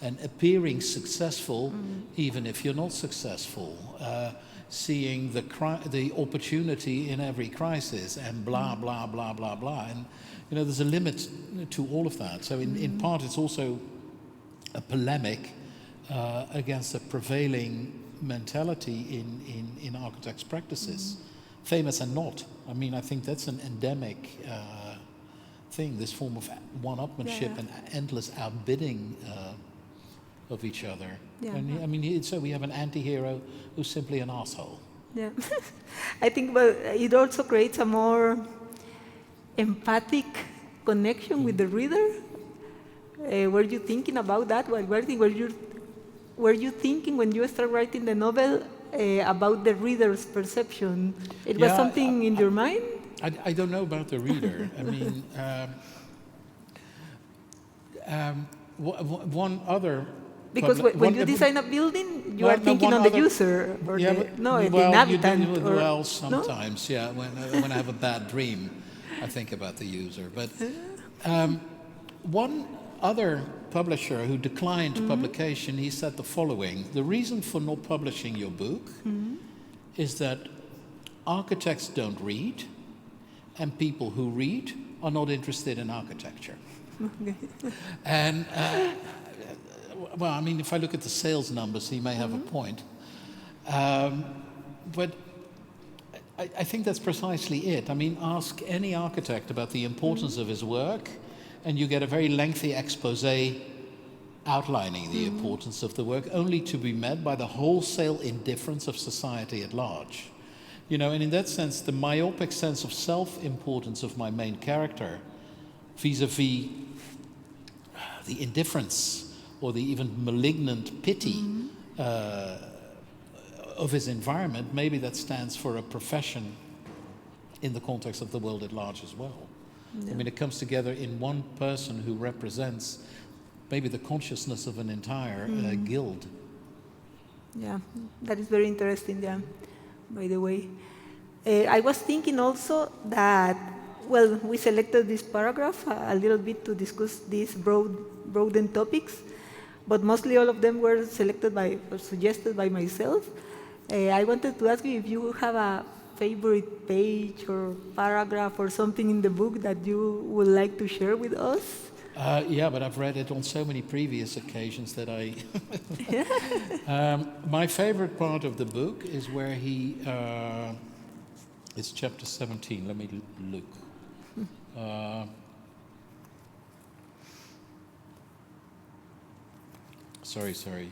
B: and appearing successful even if you're not successful, seeing the opportunity in every crisis, and blah blah blah blah blah. And you know, there's a limit to all of that. So in part it's also a polemic against the prevailing mentality in architects' practices, famous and not. I mean, I think that's an endemic thing, this form of one-upmanship and endless outbidding of each other. And I mean, so we have an anti-hero who's simply an asshole.
A: Yeah, I think it also creates a more empathic connection with the reader. Were you thinking about that while writing? Were you thinking when you started writing the novel about the reader's perception? It was something in your mind?
B: I don't know about the reader. I mean, one other
A: Because when you design a building, you are thinking on the user or the inhabitant.
B: Well, sometimes, yeah. When I have a bad dream, I think about the user. But one other publisher who declined publication, he said the following: the reason for not publishing your book is that architects don't read, and people who read are not interested in architecture. And well, I mean, if I look at the sales numbers, he may have a point. But I think that's precisely it. I mean, ask any architect about the importance of his work, and you get a very lengthy expose outlining the importance of the work, only to be met by the wholesale indifference of society at large. You know, and in that sense, the myopic sense of self-importance of my main character vis-a-vis the indifference or the even malignant pity of his environment, maybe that stands for a profession in the context of the world at large as well. Yeah. I mean, it comes together in one person who represents maybe the consciousness of an entire guild.
A: Yeah, that is very interesting, yeah, by the way. I was thinking also that, well, we selected this paragraph a little bit to discuss these broadened topics, but mostly all of them were selected by or suggested by myself. I wanted to ask you if you have a favorite page or paragraph or something in the book that you would like to share with us.
B: Yeah, but I've read it on so many previous occasions that I... my favorite part of the book is where he... it's chapter 17, let me look. Sorry.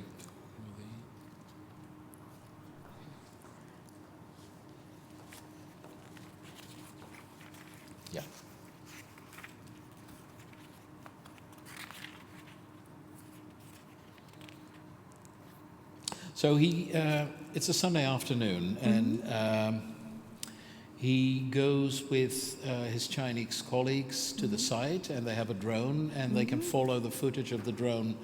B: Yeah. So it's a Sunday afternoon, and he goes with his Chinese colleagues to the site, and they have a drone, and they can follow the footage of the drone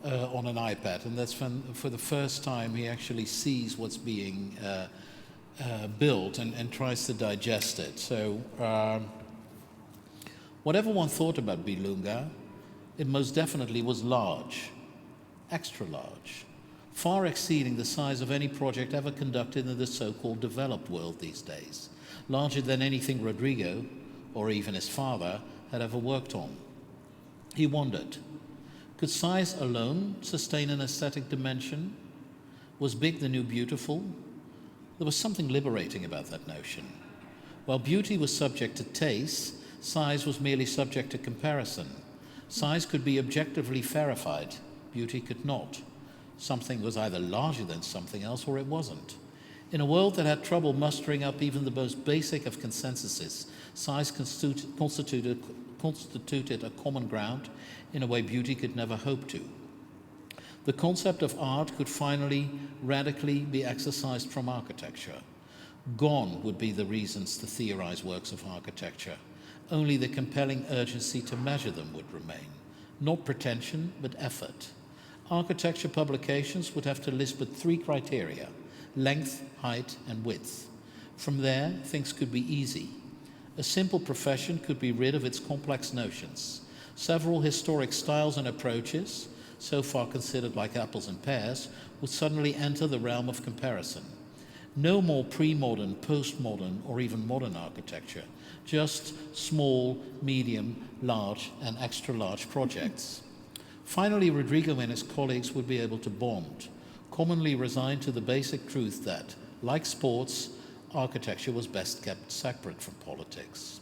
B: on an iPad. And that's when, for the first time, he actually sees what's being built and tries to digest it. So whatever one thought about Bilunga, it most definitely was large, extra large, far exceeding the size of any project ever conducted in the so-called developed world these days, larger than anything Rodrigo, or even his father, had ever worked on. He wondered, could size alone sustain an aesthetic dimension? Was big the new beautiful? There was something liberating about that notion. While beauty was subject to taste, size was merely subject to comparison. Size could be objectively verified, beauty could not. Something was either larger than something else or it wasn't. In a world that had trouble mustering up even the most basic of consensuses, size constituted a common ground in a way beauty could never hope to. The concept of art could finally radically be exorcised from architecture. Gone would be the reasons to theorize works of architecture. Only the compelling urgency to measure them would remain. Not pretension, but effort. Architecture publications would have to list but 3 criteria: length, height, and width. From there, things could be easy. A simple profession could be rid of its complex notions. Several historic styles and approaches, so far considered like apples and pears, would suddenly enter the realm of comparison. No more pre-modern, post-modern, or even modern architecture, just small, medium, large, and extra-large projects. Finally, Rodrigo and his colleagues would be able to bond, commonly resigned to the basic truth that, like sports, architecture was best kept separate from politics.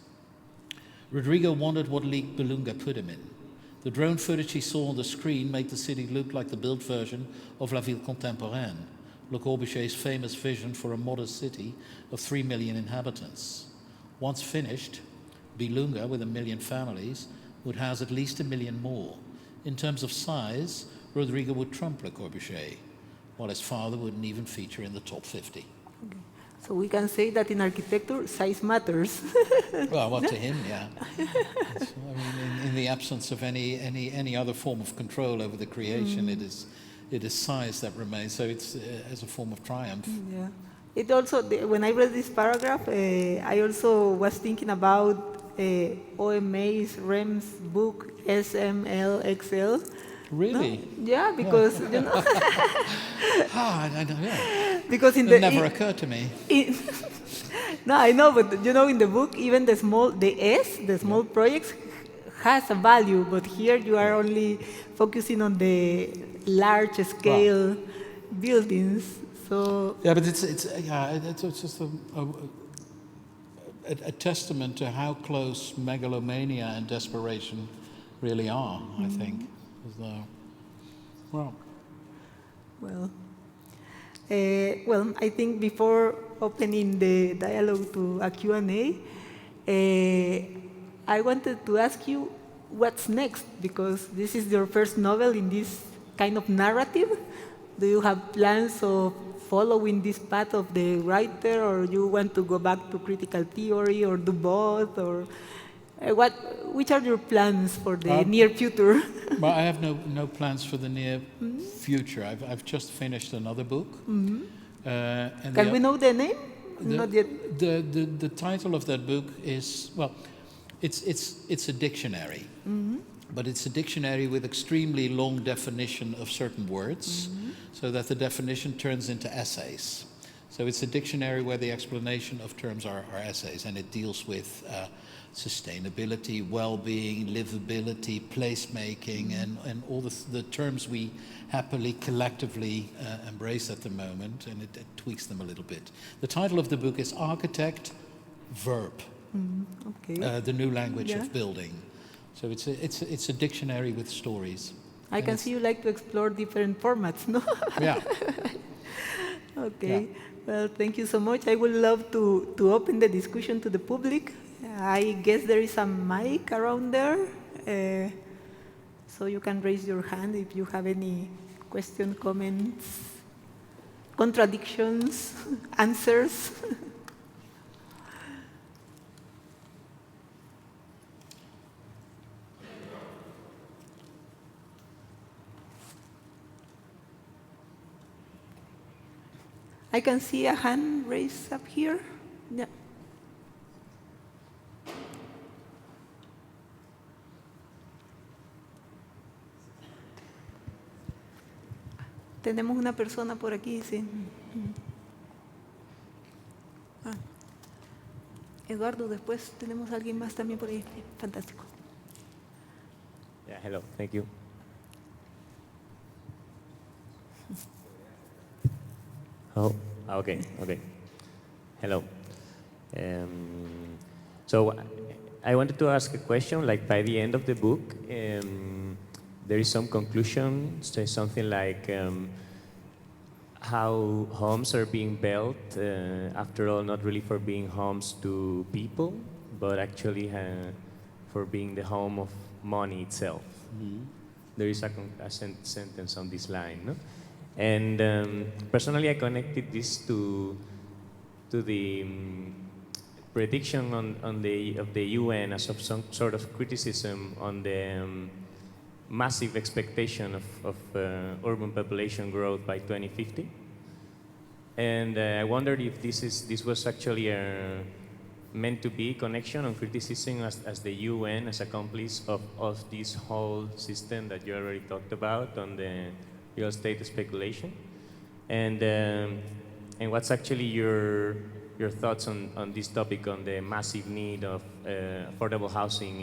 B: Rodrigo wondered what league Bilunga put him in. The drone footage he saw on the screen made the city look like the built version of La Ville Contemporaine, Le Corbusier's famous vision for a modern city of 3 million inhabitants. Once finished, Bilunga, with 1 million families, would house at least 1 million more. In terms of size, Rodrigo would trump Le Corbusier, while his father wouldn't even feature in the top 50.
A: Okay. So we can say that in architecture, size matters.
B: Well, to him, yeah. I mean, in the absence of any other form of control over the creation, it it is size that remains. So it's as a form of triumph.
A: Yeah. It also, when I read this paragraph, I also was thinking about OMA's, REM's book, SMLXL.
B: Really?
A: No? Yeah, because, you know.
B: I don't know.
A: Because in
B: It never occurred to me.
A: No, I know, but you know, in the book, even the small projects, has a value, but here you are only focusing on the large scale buildings. So
B: Yeah, but it's just a testament to how close megalomania and desperation really are, I think. As though,
A: well, I think before opening the dialogue to a Q&A, I wanted to ask you what's next, because this is your first novel in this kind of narrative. Do you have plans of following this path of the writer, or you want to go back to critical theory, or do both, or which are your plans for the near future?
B: Well, I have no plans for the near future. I've just finished another book. And
A: Can we know the name? Not yet.
B: The title of that book is, well, it's a dictionary, but it's a dictionary with extremely long definition of certain words, so that the definition turns into essays. So it's a dictionary where the explanation of terms are essays, and it deals with sustainability, well-being, livability, placemaking, and all the terms we happily collectively embrace at the moment, and it tweaks them a little bit. The title of the book is Architect, Verb, the new language of building. So it's a dictionary with stories. I
A: can see you like to explore different formats, no?
B: Yeah.
A: Okay. Yeah. Well, thank you so much. I would love to open the discussion to the public. I guess there is a mic around there, so you can raise your hand if you have any questions, comments, contradictions, answers. I can see a hand raised up here. Yeah. Tenemos una persona por aquí, sí. Eduardo, después tenemos a alguien más también por ahí. Fantástico.
C: Yeah, hello, thank you. Oh, okay. Hello. So I wanted to ask a question, like by the end of the book, there is some conclusion, say something like how homes are being built, after all, not really for being homes to people, but actually for being the home of money itself. Mm-hmm. There is a sentence on this line, no? And personally, I connected this to the prediction of the UN as of some sort of criticism on the massive expectation of urban population growth by 2050. And I wondered if this was actually meant to be connection on criticism as the UN as accomplice of this whole system that you already talked about on the real estate speculation, and what's actually your thoughts on this topic, on the massive need of affordable housing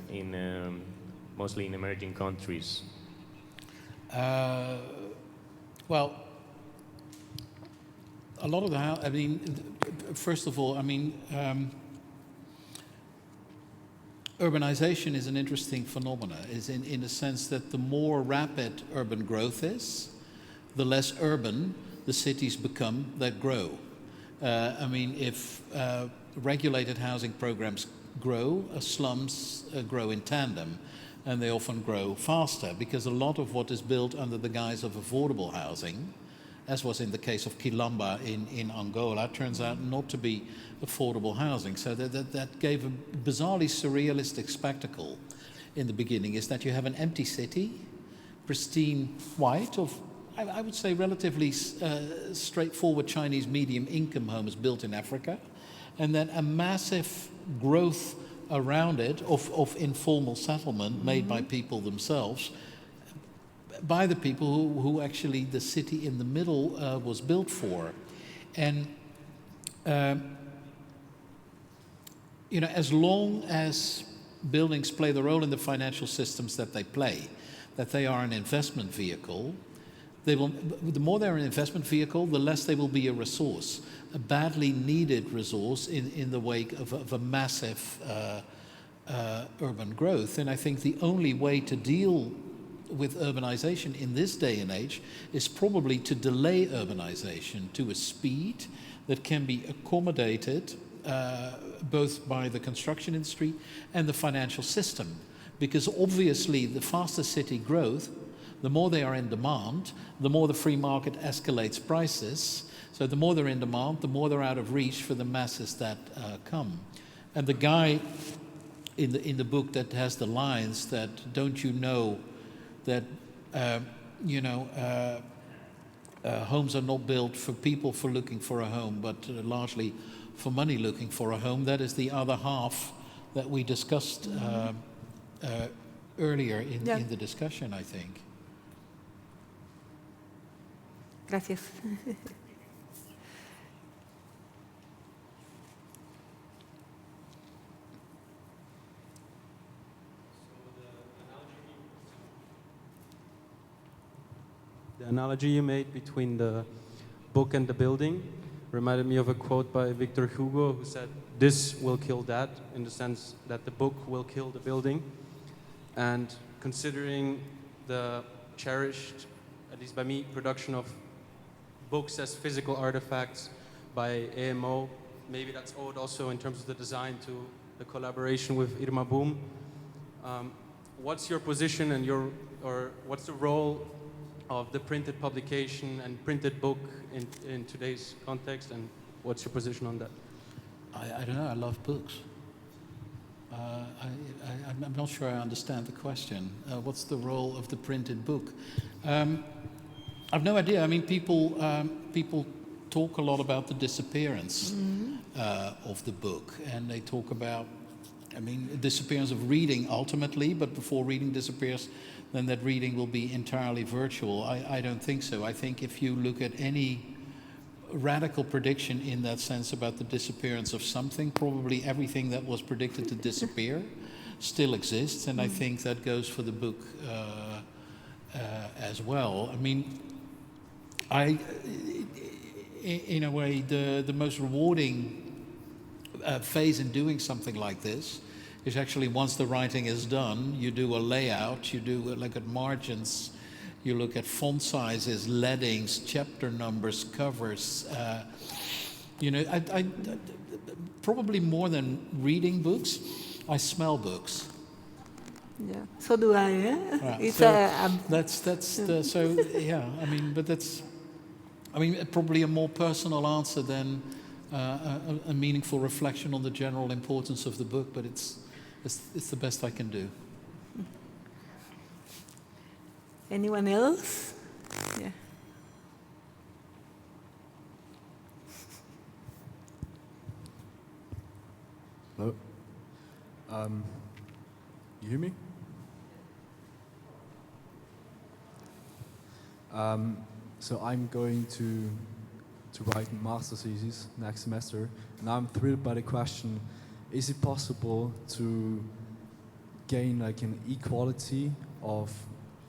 C: in mostly in emerging countries?
B: Well, a lot of the house. I mean, first of all, I mean. Urbanization is an interesting phenomenon, is in the sense that the more rapid urban growth is, the less urban the cities become that grow. I mean, if regulated housing programs grow, slums grow in tandem, and they often grow faster, because a lot of what is built under the guise of affordable housing, as was in the case of Quilamba in Angola, turns out not to be affordable housing. So that gave a bizarrely surrealistic spectacle in the beginning, is that you have an empty city pristine white, of I would say relatively straightforward Chinese medium income homes built in Africa, and then a massive growth around it of informal settlement made by people themselves, by the people who actually the city in the middle was built for. And as long as buildings play the role in the financial systems that they play, that they are an investment vehicle, the more they're an investment vehicle, the less they will be a resource, a badly needed resource in the wake of a massive urban growth. And I think the only way to deal with urbanization in this day and age is probably to delay urbanization to a speed that can be accommodated both by the construction industry and the financial system. Because obviously the faster city growth, the more they are in demand, the more the free market escalates prices. So the more they're in demand, the more they're out of reach for the masses that come. And the guy in the book that has the lines that, don't you know that, homes are not built for people for looking for a home, but largely for money looking for a home. That is the other half that we discussed earlier in the discussion, I think.
A: Gracias.
D: The analogy you made between the book and the building reminded me of a quote by Victor Hugo, who said, "This will kill that," in the sense that the book will kill the building. And considering the cherished, at least by me, production of books as physical artifacts by AMO, maybe that's owed also in terms of the design to the collaboration with Irma Boom. What's your position and what's the role of the printed publication and printed book in today's context, and what's your position on that?
B: I don't know, I love books. I'm not sure I understand the question. What's the role of the printed book? I've no idea. I mean, people talk a lot about the disappearance of the book, and they talk about, disappearance of reading ultimately, but before reading disappears, then that reading will be entirely virtual. I don't think so. I think if you look at any radical prediction in that sense about the disappearance of something, probably everything that was predicted to disappear still exists, and I think that goes for the book as well. I mean, in a way, the most rewarding phase in doing something like this is actually once the writing is done, you do a layout, you do look at margins, you look at font sizes, leadings, chapter numbers, covers. I probably more than reading books, I smell books.
A: Yeah, so do I. It's
B: probably a more personal answer than a meaningful reflection on the general importance of the book, but it's the best I can do.
A: Anyone else? Yeah.
E: Hello. You hear me? So I'm going to write a master thesis next semester, and I'm thrilled by the question: is it possible to gain like an equality of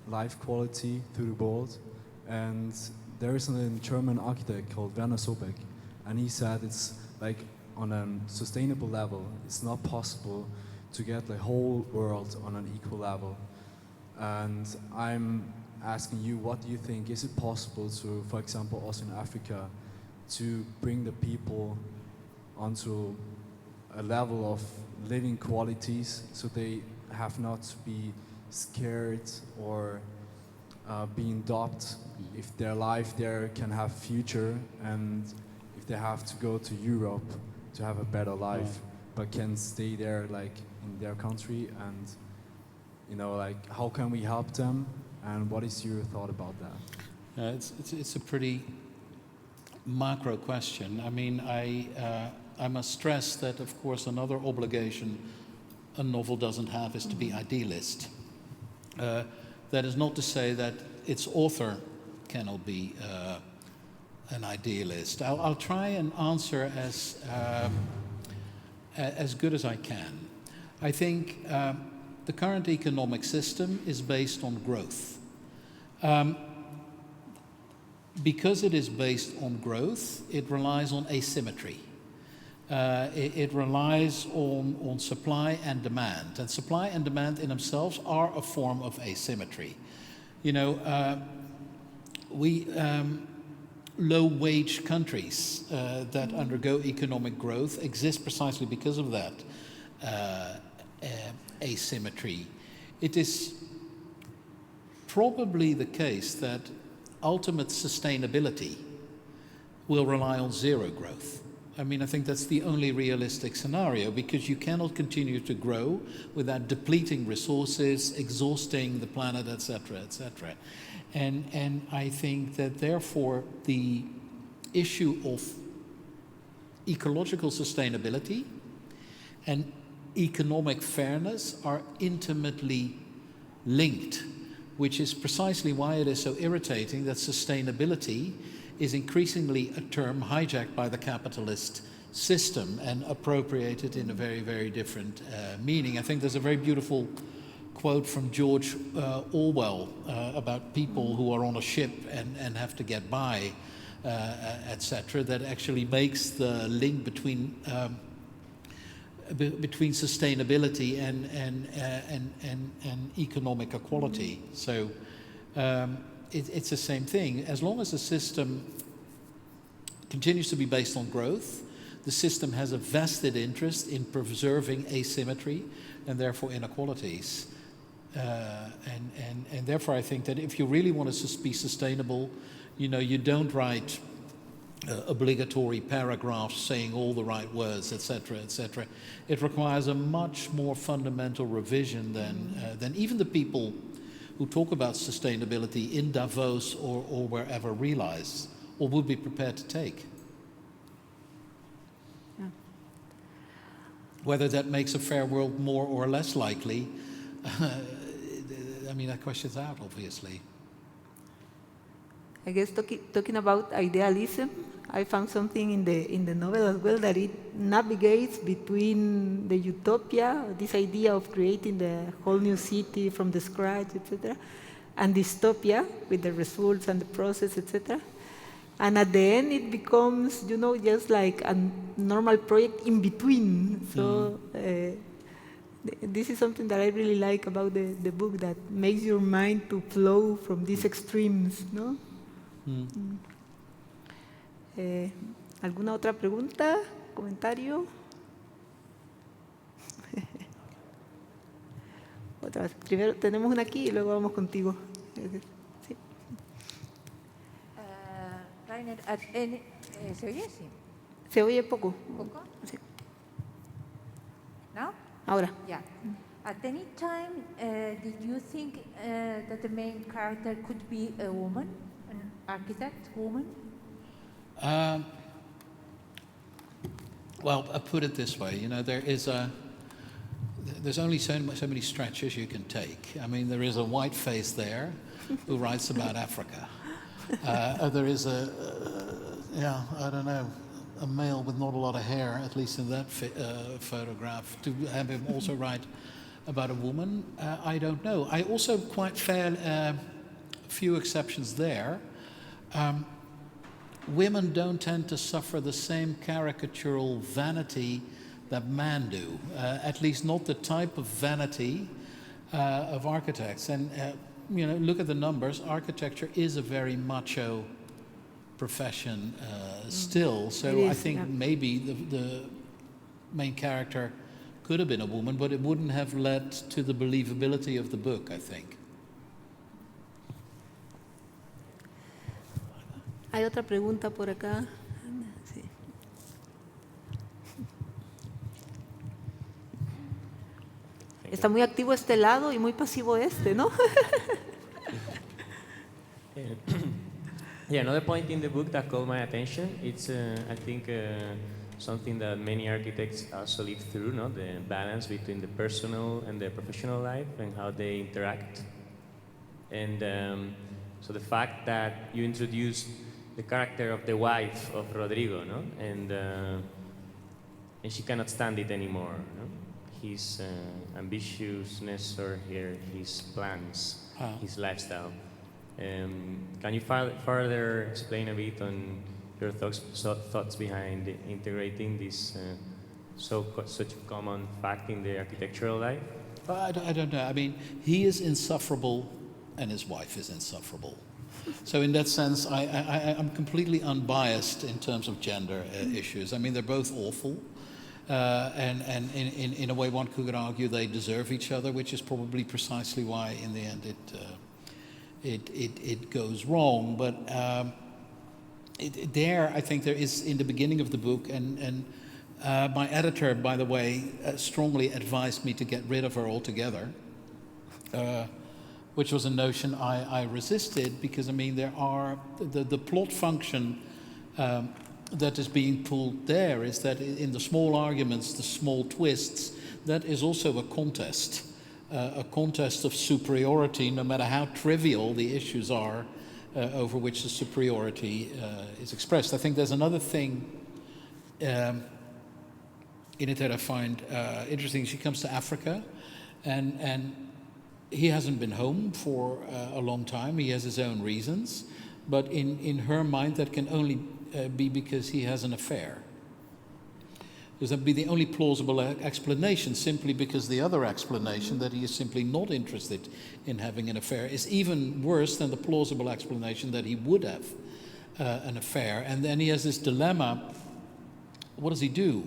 E: life quality through the world? And there is a German architect called Werner Sobeck, and he said it's like on a sustainable level, it's not possible to get the whole world on an equal level. And I'm asking you, what do you think? Is it possible to, for example, also in Africa, to bring the people onto a level of living qualities so they have not to be scared or being doubted if their life there can have future, and if they have to go to Europe to have a better life, but can stay there like in their country? And like how can we help them And what is your thought about that?
B: It's a pretty macro question. I mean, I must stress that, of course, another obligation a novel doesn't have is to be idealist. That is not to say that its author cannot be an idealist. I'll try and answer as good as I can. I think the current economic system is based on growth. Because it is based on growth, it relies on asymmetry. It relies on supply and demand. And supply and demand in themselves are a form of asymmetry. You know, low-wage countries that undergo economic growth exist precisely because of that asymmetry. It is probably the case that ultimate sustainability will rely on zero growth. I mean, I think that's the only realistic scenario, because you cannot continue to grow without depleting resources, exhausting the planet, etc., etc. And I think that therefore the issue of ecological sustainability and economic fairness are intimately linked, which is precisely why it is so irritating that sustainability is increasingly a term hijacked by the capitalist system and appropriated in a very, very different meaning. I think there's a very beautiful quote from George Orwell about people who are on a ship and have to get by, etc., that actually makes the link between sustainability and economic equality. So it's the same thing. As long as the system continues to be based on growth, the system has a vested interest in preserving asymmetry and therefore inequalities. And therefore I think that if you really want to be sustainable, you know, you don't write obligatory paragraphs saying all the right words, etc., etc. It requires a much more fundamental revision than even the people who talk about sustainability in Davos or wherever realize or would be prepared to take.
A: Yeah.
B: Whether that makes a fair world more or less likely, I mean, that question's out, obviously.
A: I guess talking about idealism, I found something in the novel as well, that it navigates between the utopia, this idea of creating the whole new city from the scratch, etc., and dystopia with the results and the process, etc. And at the end, it becomes, you know, just like a normal project in between. So this is something that I really like about the book, that makes your mind to flow from these extremes, no? ¿Alguna otra pregunta? ¿Comentario? Otra vez. Primero tenemos una aquí y luego vamos contigo. Sí.
F: Reinier, ¿se oye? Sí.
A: Se oye poco.
F: ¿Poco?
A: Sí.
F: ¿No?
A: Ahora.
F: Yeah. At any time, did you think that the main character could be a woman, an architect, woman?
B: Well, I put it this way, you know, there's only so many stretches you can take. I mean, there is a white face there who writes about Africa. There is I don't know, a male with not a lot of hair, at least in that photograph. To have him also write about a woman, I don't know. I also quite fair few exceptions there. Women don't tend to suffer the same caricatural vanity that men do, at least not the type of vanity of architects. And you know, look at the numbers. Architecture is a very macho profession still. So I think maybe the main character could have been a woman, but it wouldn't have led to the believability of the book, I think.
A: Hay otra pregunta por acá. Sí. Está muy activo este lado y muy pasivo este, ¿no?
C: Yeah, another point in the book that caught my attention, it's, I think, something that many architects also live through, no? The balance between the personal and the professional life and how they interact. And so the fact that you introduced the character of the wife of Rodrigo, no? And she cannot stand it anymore, no? His ambitiousness or his plans, his lifestyle. Can you further explain a bit on your thoughts behind integrating this such a common fact in the architectural life?
B: I don't know. I mean, he is insufferable and his wife is insufferable. So in that sense, I'm completely unbiased in terms of gender issues. I mean, they're both awful. And in a way, one could argue they deserve each other, which is probably precisely why, in the end, it goes wrong. But I think there is in the beginning of the book, and my editor, by the way, strongly advised me to get rid of her altogether, which was a notion I resisted because I mean there are the plot function. That is being pulled there is that in the small arguments, the small twists, that is also a contest of superiority, no matter how trivial the issues are over which the superiority is expressed. I think there's another thing in it that I find interesting. She comes to Africa, and he hasn't been home for a long time. He has his own reasons, but in her mind, that can only be because he has an affair. Because that would be the only plausible explanation, simply because the other explanation, that he is simply not interested in having an affair, is even worse than the plausible explanation that he would have an affair. And then he has this dilemma, what does he do?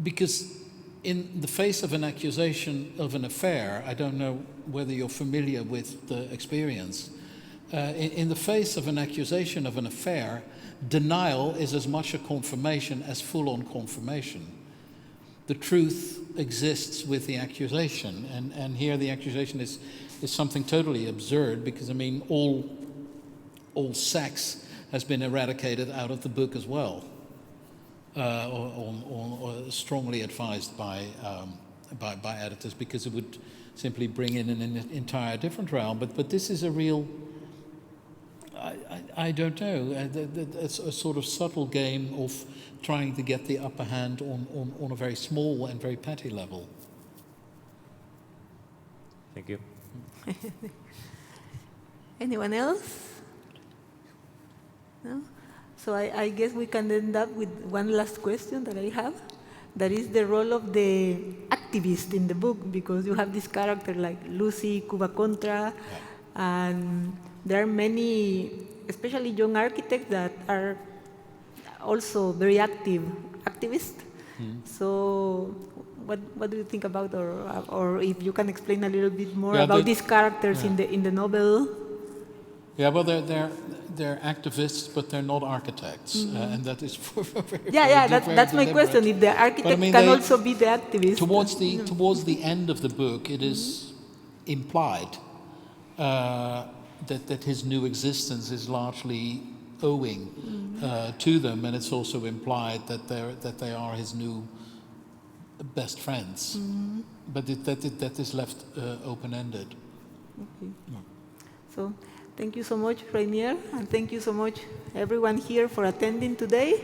B: Because in the face of an accusation of an affair, I don't know whether you're familiar with the experience, in the face of an accusation of an affair, denial is as much a confirmation as full-on confirmation. The truth exists with the accusation, and here the accusation is something totally absurd, because I mean all sex has been eradicated out of the book as well, or strongly advised by editors, because it would simply bring in an entire different realm. But this is a real, I don't know, it's a sort of subtle game of trying to get the upper hand on a very small and very petty level.
C: Thank you.
A: Anyone else? No? So I guess we can end up with one last question that I have. That is the role of the activist in the book, because you have this character like Lucy, Cuba Contra, and there are many, especially young architects, that are also very activists. So what do you think about, or if you can explain a little bit more about these characters in the novel?
B: Yeah, well, they're activists, but they're not architects, and that is very
A: that's my question. If the architect can also be the activist.
B: Towards the end of the book, it is implied that his new existence is largely owing to them, and it's also implied that they are his new best friends. But that is left open-ended.
A: Okay. So. Thank you so much, Reinier, and thank you so much, everyone here, for attending today.